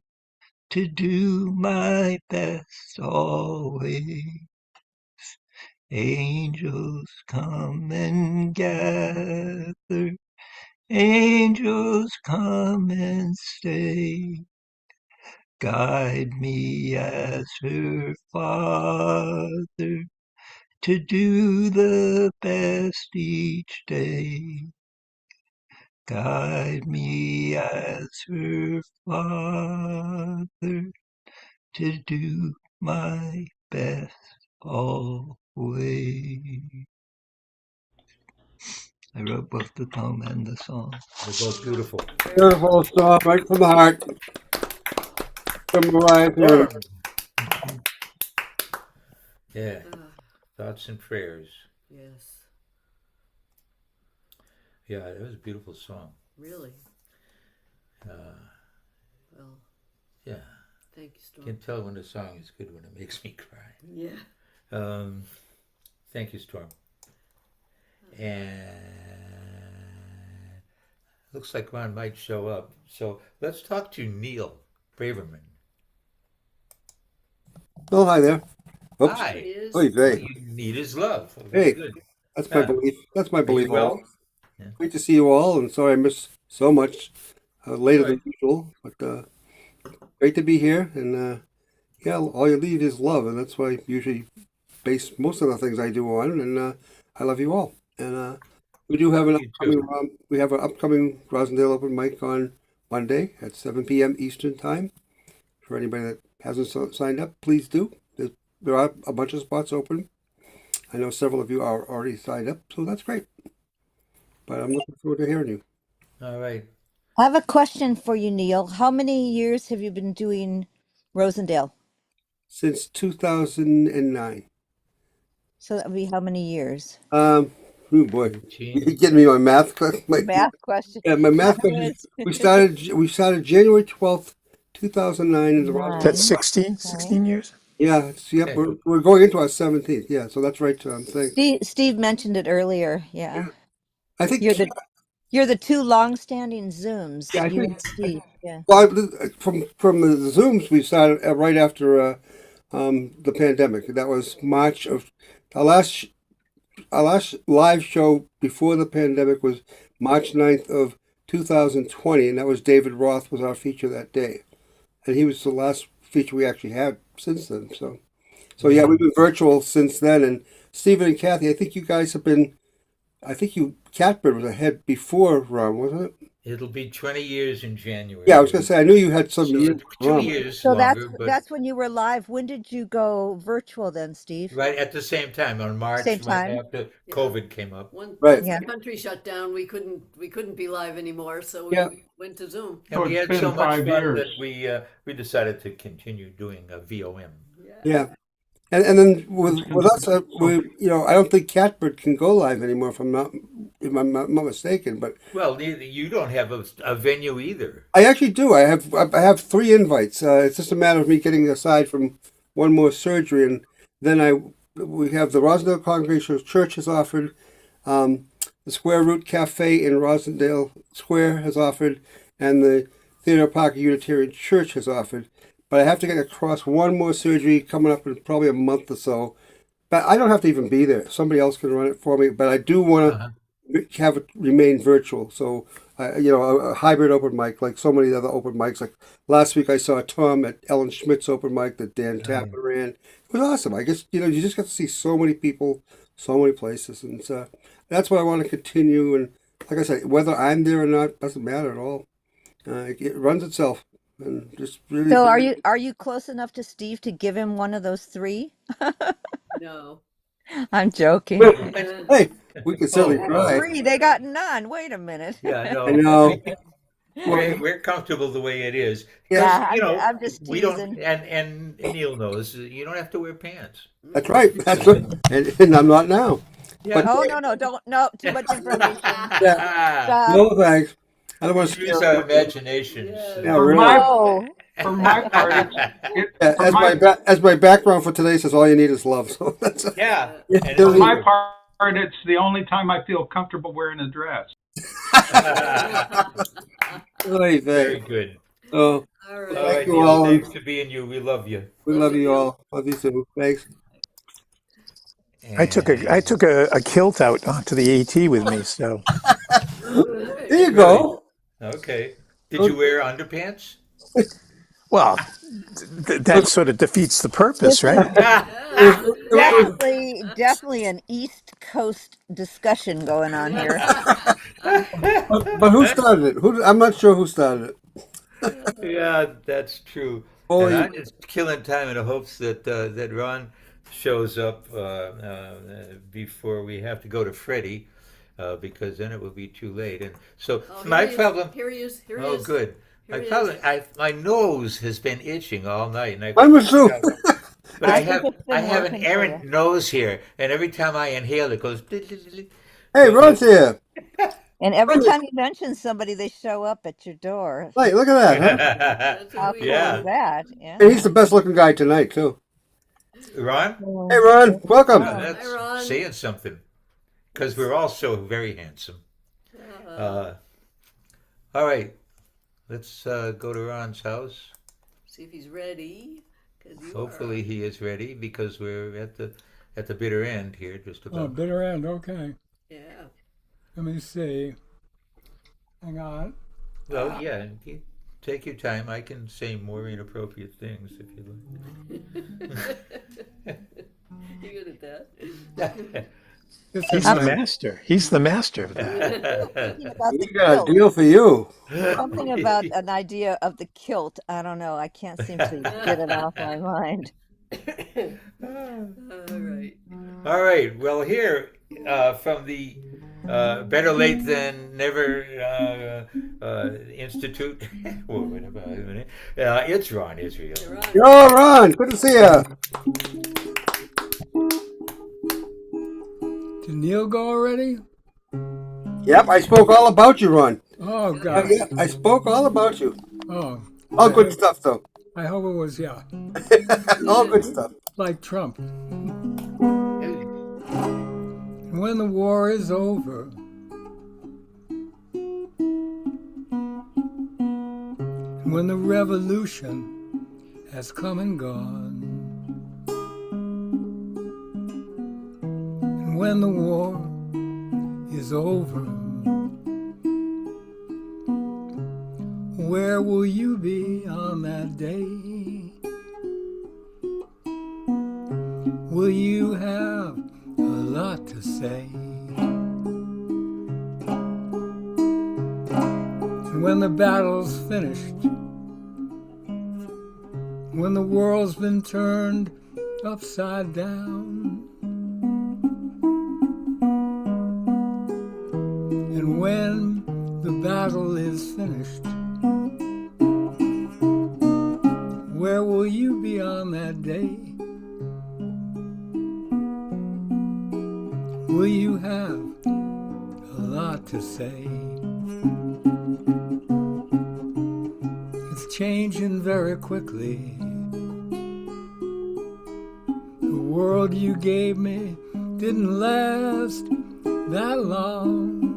to do my best always. Angels come and gather, angels come and stay. Guide me as her father to do the best each day. Guide me as her father to do my best always. I wrote both the poem and the song. They're both beautiful. Beautiful stuff, right from the heart. From Mariah Carey. Yeah. Thoughts and prayers. Yes. Yeah, it was a beautiful song. Really. Well. Yeah. Thank you, Storm. Can tell when a song is good when it makes me cry. Yeah. Thank you, Storm. And looks like Ron might show up. So let's talk to Neil Braverman. Oh, hi there. Oops. Hi. Oh, he's great. You need his love. Very Hey, good. that's my belief. That's my belief. Well? Yeah. Great to see you all, and sorry I missed so much later Right. than usual, but great to be here. And yeah, all you need is love, and that's what I usually base most of the things I do on. And I love you all. And we do have an upcoming Rosendale open mic on Monday at 7 p.m. Eastern time. For anybody that hasn't signed up, please do. There are a bunch of spots open. I know several of you are already signed up, so that's great. But I'm looking forward to hearing you. All right. I have a question for you, Neil. How many years have you been doing Rosendale? Since 2009. So that would be how many years? Oh boy, 18. you're getting me my math. Math question. My math Mine question. was We started January 12th, 2009 in the That's nine. 16, Okay. 16 years? Yeah, yep. We're going into our 17th. Yeah, so that's right. Thanks. Steve mentioned it earlier. Yeah. I think. You're the two long-standing Zooms, Yeah, I you think. and Steve. Yeah. Well, from the Zooms we started right after the pandemic. That was March of our last our last live show before the pandemic was March 9th of 2020, and that was David Roth was our feature that day, and he was the last feature we actually had since then. So yeah, we've been virtual since then. And Stephen and Kathy, I think you guys have been. I think Catbird was ahead before Ron, wasn't it? It'll be 20 years in January. Yeah, I was gonna say I knew you had some So years. 2 years So longer, but that's when you were live. When did you go virtual then, Steve? right at the same time on Same March when time? after COVID came up. Right. Once Yeah. the country shut down, we couldn't be live anymore, so Yeah. we went to Zoom. And So we it's had so been much 5 fun years. that we decided to continue doing VOM. Yeah. And then with us, So- I don't think Catbird can go live anymore. If I'm not mistaken. But Well, you don't have a venue either. I actually do. I have 3 invites. It's just a matter of me getting aside from one more surgery, and then we have the Rosendale Congregational Church has offered, the Square Root Cafe in Rosendale Square has offered, and the Theodore Parker Unitarian Church has offered. But I have to get across one more surgery coming up in probably a month or so. But I don't have to even be there. Somebody else can run it for me. But I do want to have it remain virtual. So, a hybrid open mic, like so many other open mics. Like last week, I saw Tom at Ellen Schmidt's open mic that Dan Tapper ran. It was awesome. I guess, you just got to see so many people, so many places. And that's what I want to continue. And like I said, whether I'm there or not doesn't matter at all. It runs itself. And just really. So are you close enough to Steve to give him one of those 3? No. I'm joking. Hey, we can certainly try. 3, they got none. Wait a minute. Yeah, no. I know. We're comfortable the way it is. 'Cause, Yeah, I'm just we don't, teasing. and Neil knows you don't have to wear pants. That's right. That's right. And I'm not now. Yeah. But, Oh, no, too much information. yeah. Stop. No thanks. I don't want to Use our imaginations. Yeah, For really. my, for my part, As my background for today says, all you need is love. So that's Yeah. And for my part, it's the only time I feel comfortable wearing a dress. Very good. Oh, All right. All right, thank you Neil, all. thanks for being you. We love you. We love you all. Love you too. Thanks. I took a kilt out onto the AT with me, so There you go. Okay. Did you wear underpants? well, that sort of defeats the purpose, right? Definitely an East Coast discussion going on here. But who started it? I'm not sure who started it. Yeah, that's true. Oh, And I'm just killing time in the hopes that Ron shows up before we have to go to Freddie, because then it will be too late. And so my problem. Here he is. Here he Oh, is. good. Here My he problem. is. My nose has been itching all night, and Mine was too. but I I think have it's been I have an working for errant you. nose here, and every time I inhale, it goes. Hey, Ron's here. And every time you mention somebody, they show up at your door. Hey, look at that, huh? That's How what cool we Yeah. is that? Yeah. And he's the best looking guy tonight, too. Ron, Hey, Ron. Welcome. that's Hi, Ron. saying something, because we're all so very handsome. All right, let's go to Ron's house. See if he's ready. 'Cause you Hopefully he is ready, because we're at the bitter end here, just about. Bitter end, okay. Yeah. Let me see. Hang on. Well, yeah, take your time. I can say more inappropriate things if you like. You good at that? He's the master. He's the master of that. Thinking about the We got a kilt. deal for you. Something about an idea of the kilt. I don't know. I can't seem to get it off my mind. All right. All right. Well, here from the Better Late Than Never Institute. Whoa, wait a minute. It's Ron Israel. Yo, Ron. Good to see you. Did Neil go already? Yep, I spoke all about you, Ron. Oh, God. Yeah, I spoke all about you. Oh. All good stuff, though. I hope it was, yeah. All good stuff. Like Trump. And when the war is over, and when the revolution has come and gone, and when the war is over, where will you be on that day? Will you have a lot to say? And when the battle's finished, when the world's been turned upside down, and when the battle is finished, where will you be on that day? Will you have a lot to say? It's changing very quickly. The world you gave me didn't last that long.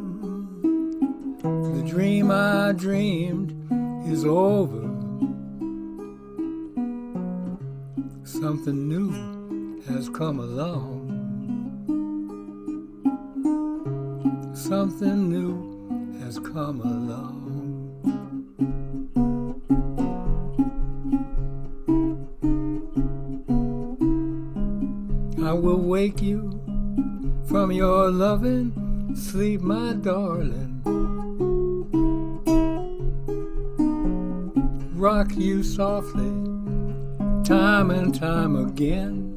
The dream I dreamed is over. Something new has come along. Something new has come along. I will wake you from your loving sleep, my darling. Rock you softly, time and time again.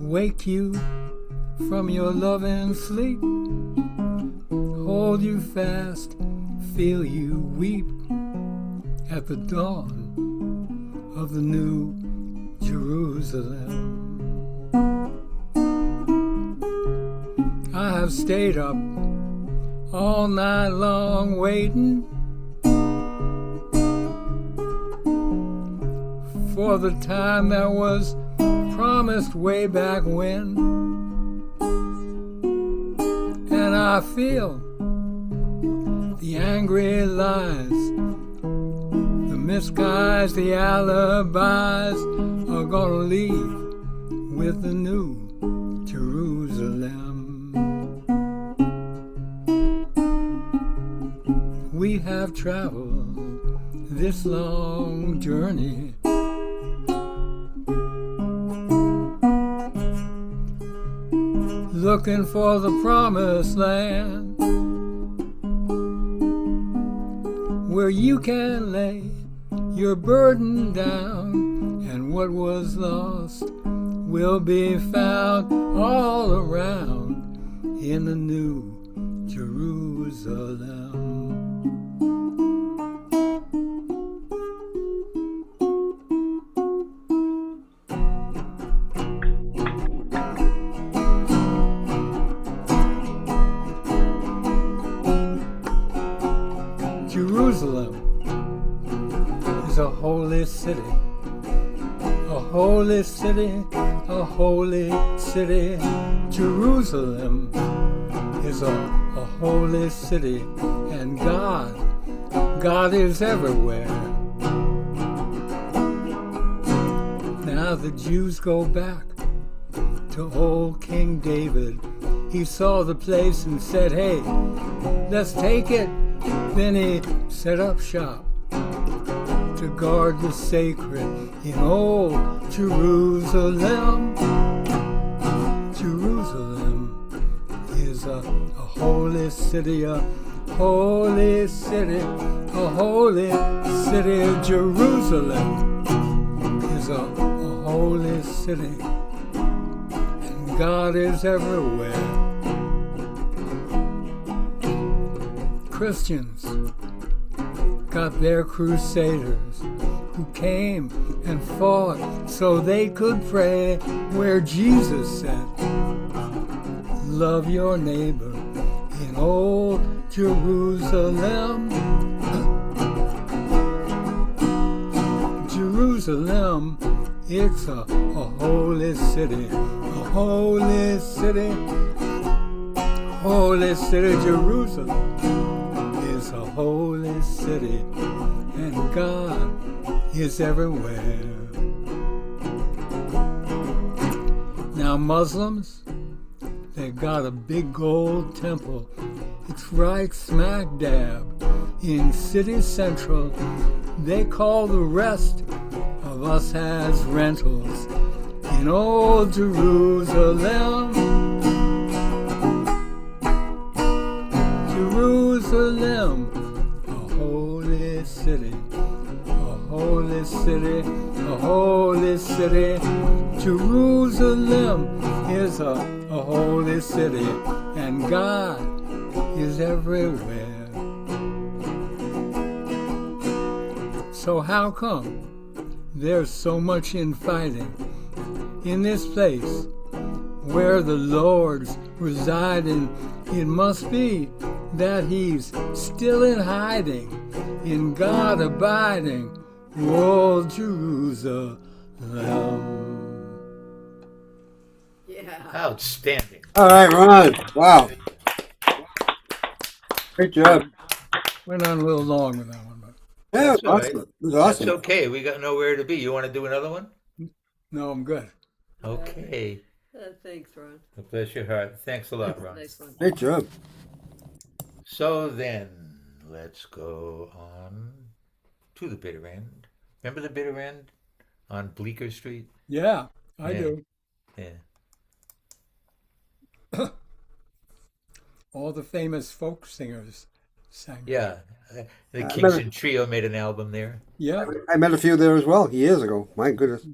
Wake you from your loving sleep, hold you fast, feel you weep at the dawn of the new Jerusalem. I have stayed up all night long waiting for the time that was promised way back when. And I feel the angry lies, the misguides, the alibis are gonna leave with the new Jerusalem. We have traveled this long journey, looking for the promised land, where you can lay your burden down, and what was lost will be found all around in the new Jerusalem. Jerusalem is a holy city, a holy city, a holy city. Jerusalem is a holy city, and God is everywhere. Now the Jews go back to old King David. He saw the place and said, hey, let's take it. Then he set up shop to guard the sacred in old Jerusalem. Jerusalem is a holy city, a holy city, a holy city. Jerusalem is a holy city, and God is everywhere. Christians got their crusaders who came and fought so they could pray, where Jesus said, love your neighbor in old Jerusalem. Jerusalem, it's a holy city, a holy city, holy city. Jerusalem is a holy city, and God is everywhere. Now Muslims, they got a big gold temple. It's right smack dab in city central. They call the rest of us as rentals in old Jerusalem. Jerusalem, a holy city, a holy city, a holy city. Jerusalem is a holy city, and God is everywhere. So how come there's so much infighting in this place where the Lord's residing? It must be that he's still in hiding, in God abiding, old Jerusalem. Yeah. Outstanding. All right, Ron. Wow. Great job. Went on a little long with that one, but Yeah, That's all right. awesome. It was That's awesome. okay. We got nowhere to be. You want to do another one? no, I'm good. Okay. Thanks, Ron. Bless your heart. Thanks a lot, Ron. Nice one. Great job. So then, let's go on to the bitter end. Remember the bitter end on Bleecker Street? Yeah, I Yeah. do. Yeah. All the famous folk singers sang. Yeah. The I Kingston met Trio made an album there. Yeah. I met a few there as well years ago. My goodness.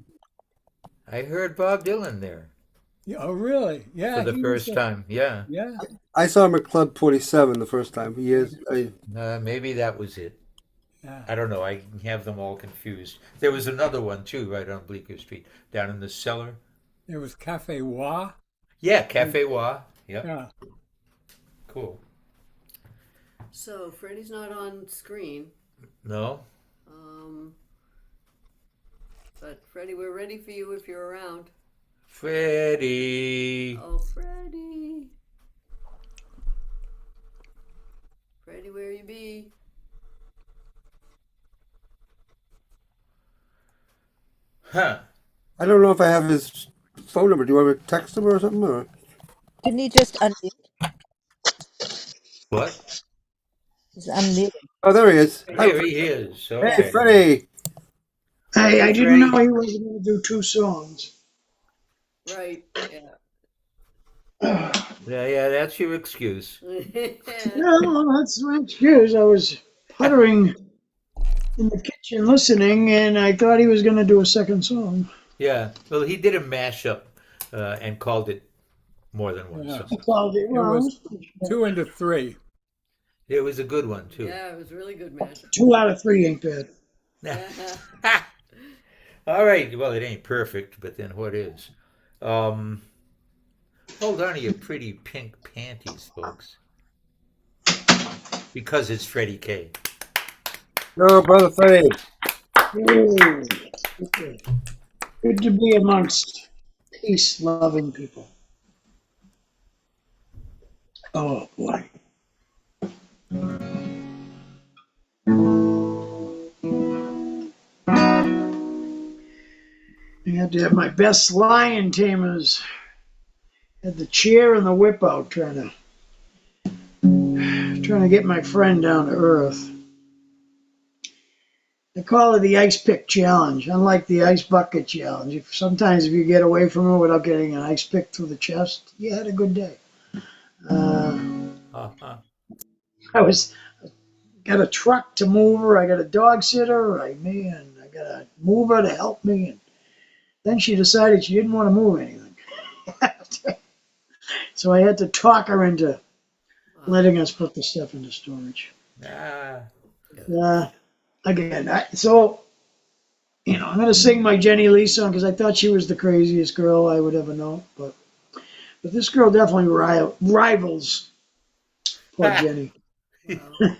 I heard Bob Dylan there Yeah, oh, really? Yeah. for the he was first time. Yeah. Yeah. I saw him at Club 47 the first time. Years. Maybe that was it. Yeah. I don't know. I have them all confused. There was another one too, right on Bleecker Street, down in the cellar. There was Café Wa. Yeah, Café Wa. Yep. Yeah. Cool. So Freddie's not on screen. No? But Freddie, we're ready for you if you're around. Freddie. Oh, Freddie. Freddie, where you be? Huh. I don't know if I have his phone number. Do you want me to text him or something? Or? Can you just unmute? What? Just unmute. Oh, there he is. Here he is. Hey, Okay. Freddie. Hey, I Hey, didn't know Freddie. he was going to do 2 songs. Right. Yeah. Yeah, that's your excuse. No, that's my excuse. I was puttering in the kitchen listening, and I thought he was going to do a second song. Yeah. Well, he did a mashup and called it more than one Yeah. song. I called it It wrong. was 2 into 3. It was a good one too. Yeah, it was a really good match. 2 out of 3 ain't bad. All right. Well, it ain't perfect, but then what is? Hold on to your pretty pink panties, folks. Because it's Freddie K. No, brother Freddie. Ooh, good to be amongst peace-loving people. Oh, boy. I had to have my best lion tamers. Had the chair and the whip out trying to get my friend down to earth. I call it the ice pick challenge, unlike the ice bucket challenge. Sometimes if you get away from it without getting an ice pick through the chest, you had a good day. I got a truck to move her. I got a dog sitter. I got a mover to help me. And then she decided she didn't want to move anything. So I had to talk her into letting us put the stuff into storage. Ah. So I'm going to sing my Jenny Lee song because I thought she was the craziest girl I would ever know. But this girl definitely rivals poor Jenny. But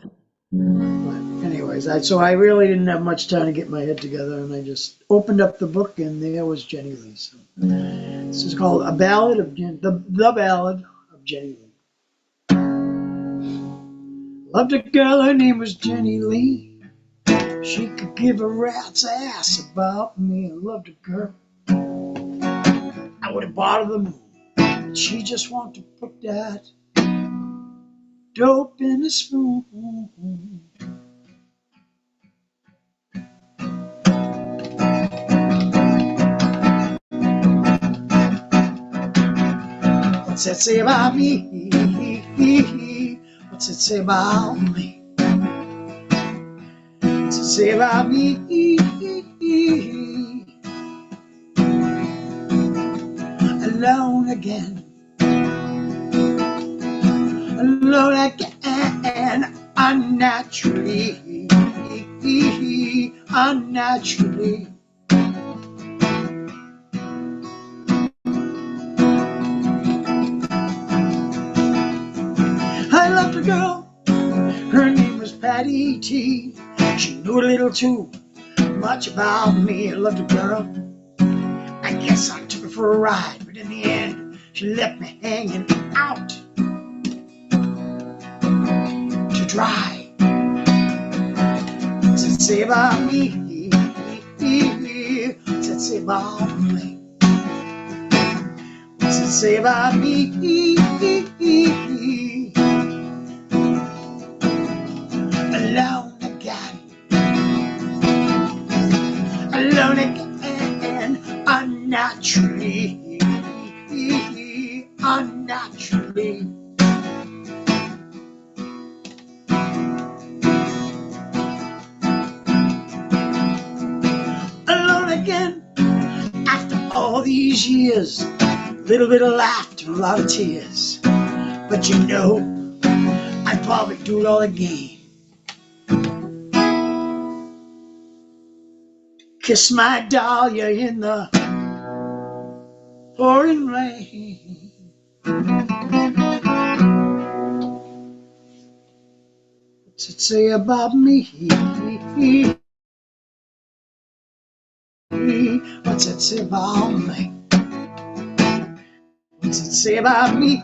anyways, so I really didn't have much time to get my head together, and I just opened up the book, and there was Jenny Lee. So this is called A Ballad of the Ballad of Jenny Lee. Loved a girl, her name was Jenny Lee. She could give a rat's ass about me. I loved a girl. I would have bought her the moon, but she just wanted to put that dope in a spoon. What's that say about me? What's it say about me? What's it say about me? Alone again. Alone again. Unnaturally. Unnaturally. I loved a girl, her name was Patty T. She knew a little too much about me. I loved a girl, I guess I took her for a ride, but in the end, she left me hanging out to dry. What's it say about me? What's it say about me? What's it say about me? Alone again. Alone again. Unnaturally. Unnaturally. Alone again. After all these years. Little bit of laughter, a lot of tears. But you know, I'd probably do it all again. Kiss my dahlia in the pouring rain. What's it say about me? What's it say about me? What's it say about me?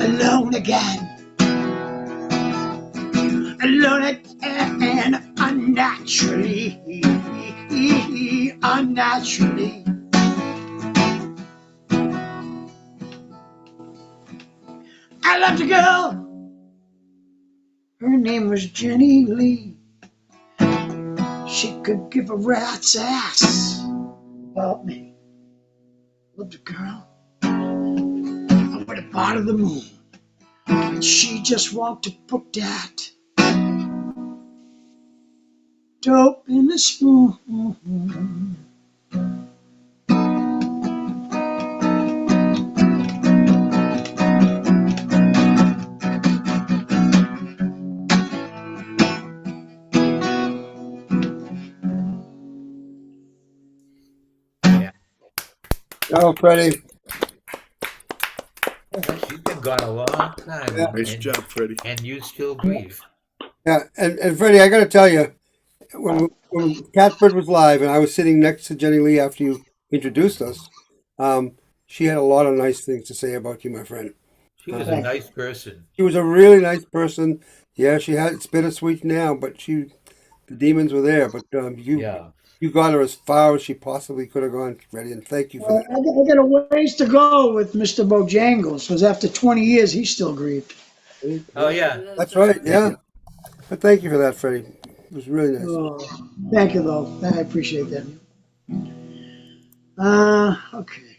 Alone again. Alone again. Unnaturally. Unnaturally. I loved a girl. Her name was Jenny Lee. She could give a rat's ass about me. Loved a girl. I would have bought her the moon. And she just wanted to put that dope in the spoon. Oh, Freddie. She's been gone a long time. Yeah. Nice job, Freddie. And you still breathe. Yeah, and Freddie, I got to tell you, when Catbird was live and I was sitting next to Jenny Lee after you introduced us, she had a lot of nice things to say about you, my friend. She was a nice person. She was a really nice person. Yeah, it's bittersweet now, but the demons were there. But you got her as far as she possibly could have gone, Freddie, and thank you for that. I got a ways to go with Mr. Bojangles, because after 20 years, he's still grieved. Oh, yeah. That's right, yeah. But thank you for that, Freddie. It was really nice. Oh, thank you, though. I appreciate that. Okay.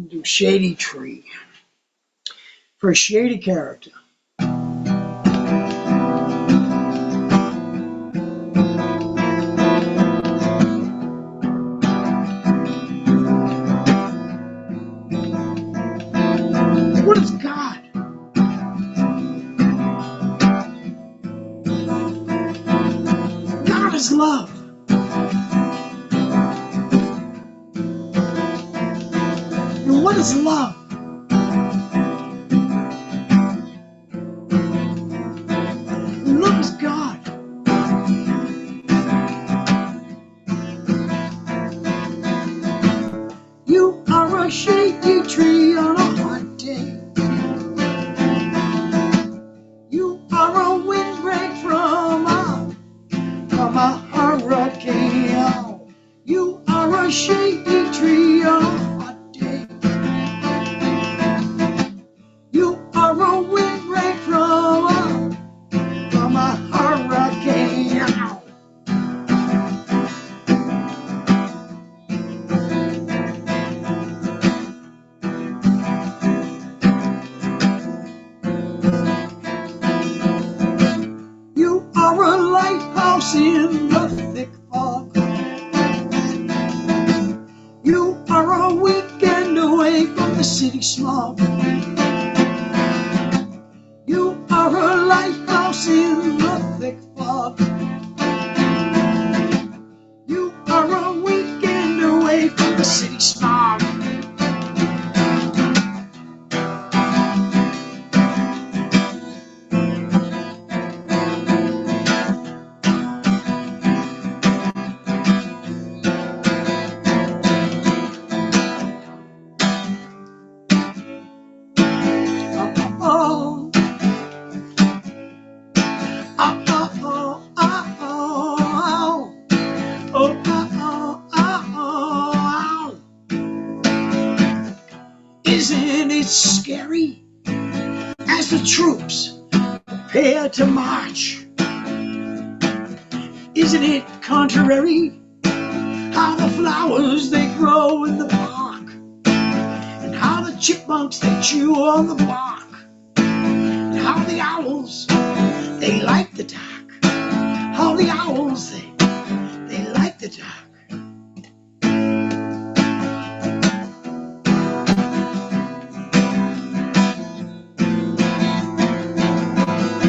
Do Shady Tree. For a shady character. What is God? love? And what is love? Love is God. You are a shady tree on a hot day. You are a windbreak from a hurricane. You are a shady tree on a hot day. You are a windbreak from a hurricane. You are a lighthouse in the thick fog. You are a weekend away from the city smog. You are a lighthouse in the thick fog. You are a weekend away from the city smog. Oh, oh, oh, oh, oh, oh, oh, oh, oh. Isn't it scary as the troops prepare to march? Isn't it contrary how the flowers they grow in the park, and how the chipmunks they chew on the bark, and how the owls they like the dark, how the owls they like the dark.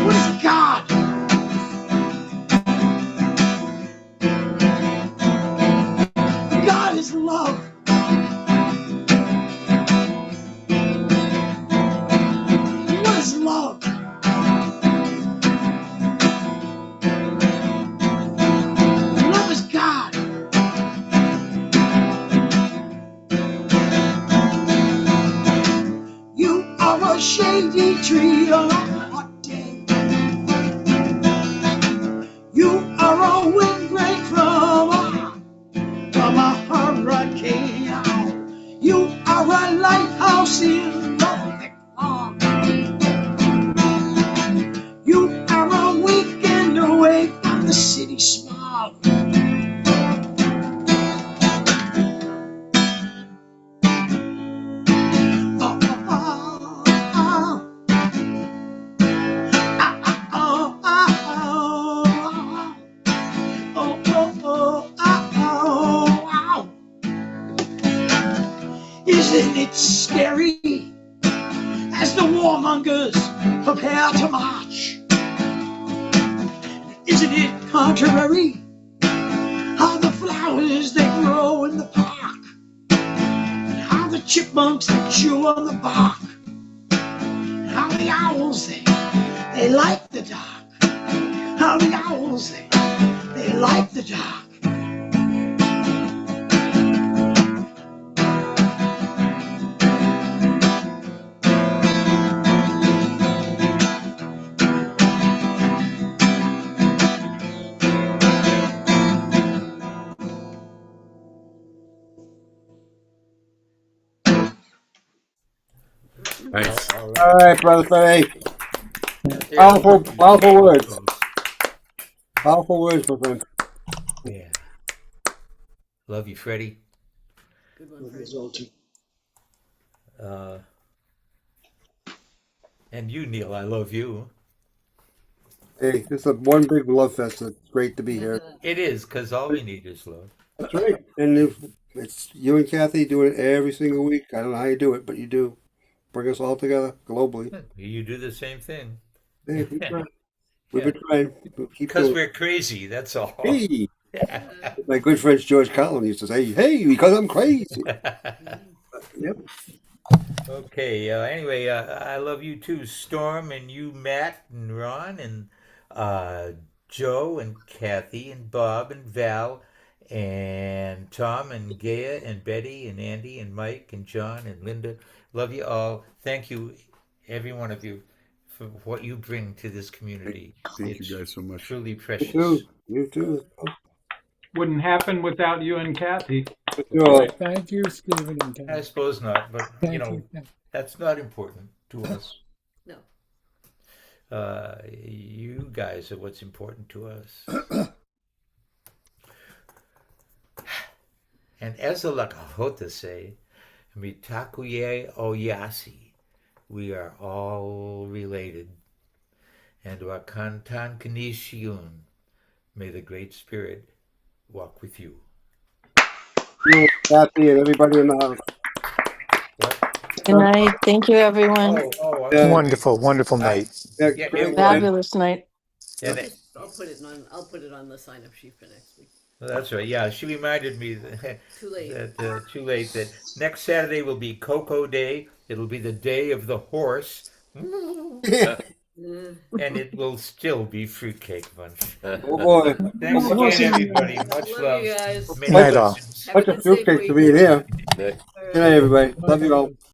What is God? God is love. What is love? Love is God. You are a shady tree on a hot day. You are a windbreak from a hurricane. You are a lighthouse in the thick fog. You are a weekend away from the city smog. Oh, oh, oh, oh, oh, oh, oh, oh, oh, oh. Isn't it scary as the warmongers prepare to march? Isn't it contrary how the flowers they grow in the park, and how the chipmunks they chew on the bark, and how the owls they like the dark, how the owls they like the dark. Nice. All right, brother Fay. Powerful words. Powerful words, my friend. Yeah. Love you, Freddie. Good one, Freddie. And you, Neil. I love you. Hey, it's a one big love fest. It's great to be here. It is, because all we need is love. That's right. And if it's you and Kathy doing it every single week. I don't know how you do it, but you do. Bring us all together globally. You do the same thing. Hey, we've been trying. We'll keep Because doing it. we're crazy, that's all. Hey, My good friend George Carlin used to say, "Hey, because I'm crazy." Yep. Okay. Anyway, I love you too, Storm, and you, Matt, and Ron, and uh, Joe, and Kathy, and Bob, and Val, and Tom, and Gaya, and Betty, and Andy, and Mike, and John, and Linda. Love you all. Thank you, every one of you, for what you bring to this community. Thank you It's guys so much. truly You precious. too. You too. Wouldn't happen without you and Kathy. Sure. Thank you, Stephen and I Kathy. suppose not, but Thank you. that's not important to us. No. You guys are what's important to us. And as the Lakota say, Mitakuye Oyasi, we are all related. And Wakantan Kanishiyun, may the Great Spirit walk with you. You, Kathy, and everybody in the house. Good night. Thank you, everyone. Wonderful, wonderful night. Yeah, Yeah, great. Fabulous night. And I'll put it on the sign up sheet for next week. well, that's right. Yeah, she reminded me Too late. that too late. That next Saturday will be Cocoa Day. It'll be the day of the horse, and it will still be fruitcake month. Oh boy. Thanks again, everybody. Much Love love. you guys. Many Night all. blessings. Have a Bunch of good safe fruitcake to week. be in here. Night. Good night, everybody. Love you all.